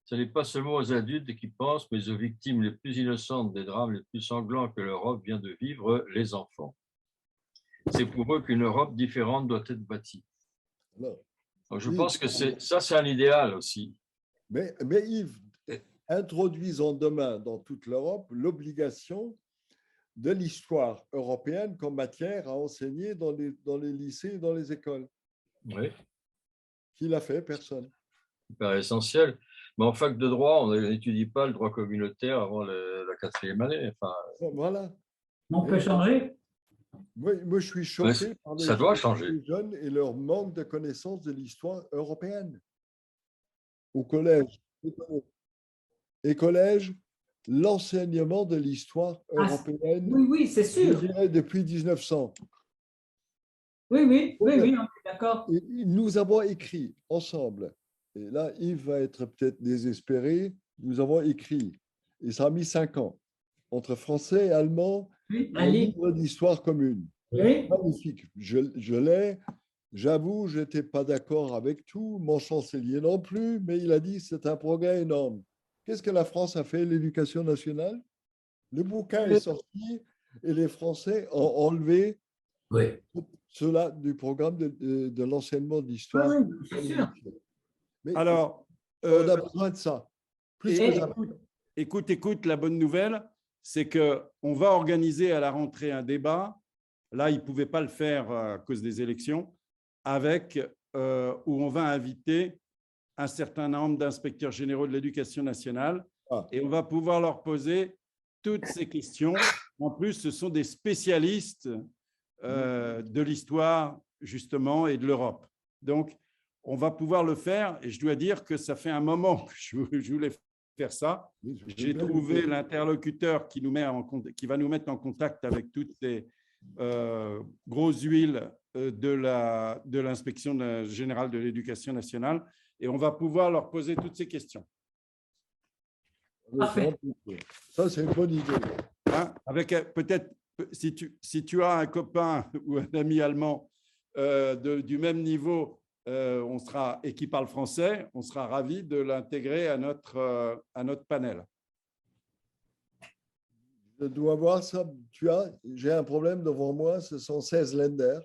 F: ce n'est pas seulement aux adultes qui pensent, mais aux victimes les plus innocentes des drames les plus sanglants que l'Europe vient de vivre, les enfants. C'est pour eux qu'une Europe différente doit être bâtie. Donc je pense que c'est un idéal aussi.
B: Mais Yves, introduisons demain dans toute l'Europe l'obligation de l'histoire européenne comme matière à enseigner dans les lycées et dans les écoles.
F: Oui.
B: Qui l'a fait? Personne.
F: C'est essentiel. Mais en fac de droit, on n'étudie pas le droit communautaire avant la 4e année. Enfin,
B: voilà.
D: On peut changer.
B: Moi, je suis choqué par les jeunes et leur manque de connaissance de l'histoire européenne. Au collège et collège, l'enseignement de l'histoire européenne.
D: Oui, c'est sûr.
B: Je dirais depuis 1900.
D: Oui, on est d'accord.
B: Nous avons écrit ensemble, et là, Yves va être peut-être désespéré, nous avons écrit, et ça a mis 5 ans, entre français et allemand,
D: Oui,
B: un
D: allez.
B: livre d'histoire commune.
D: Oui.
B: Magnifique. Je l'ai. J'avoue, je n'étais pas d'accord avec tout, mon chancelier non plus, mais il a dit que c'est un progrès énorme. Qu'est-ce que la France a fait, l'éducation nationale? Le bouquin est sorti et les Français ont enlevé
C: Oui.
B: cela du programme de l'enseignement d'histoire.
D: Oui, c'est sûr.
B: Mais
A: Alors,
B: on a besoin de ça. Plus que jamais.
A: écoute, la bonne nouvelle, c'est qu'on va organiser à la rentrée un débat. Là, il ne pouvait pas le faire à cause des élections, où on va inviter un certain nombre d'inspecteurs généraux de l'éducation nationale et on va pouvoir leur poser toutes ces questions. En plus, ce sont des spécialistes de l'histoire, justement, et de l'Europe. Donc, on va pouvoir le faire et je dois dire que ça fait un moment que je voulais faire ça. J'ai trouvé l'interlocuteur qui va nous mettre en contact avec toutes ces grosses huiles de l'inspection générale de l'éducation nationale et on va pouvoir leur poser toutes ces questions.
D: Parfait.
B: Ça, c'est une bonne idée.
A: Hein, avec peut-être, si tu as un copain ou un ami allemand du même niveau et qui parle français, on sera ravis de l'intégrer à notre panel.
B: Je dois voir ça. J'ai un problème devant moi, ce sont 16 Länder.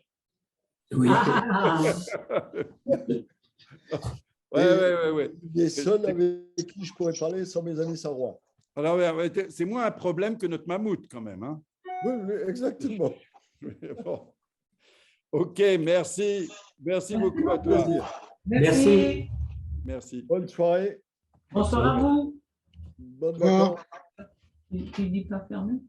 C: Oui.
A: Ouais.
B: Les seuls avec qui je pourrais parler sont mes amis sarrois.
A: Alors, c'est moins un problème que notre mammouth quand même. Hein.
B: Oui, exactement.
A: Bon. OK, merci. Merci beaucoup à toi.
C: Merci.
A: Merci.
B: Bonne soirée.
D: Bonsoir à vous.
B: Bonnes vacances.
D: Tu dis pas fermé?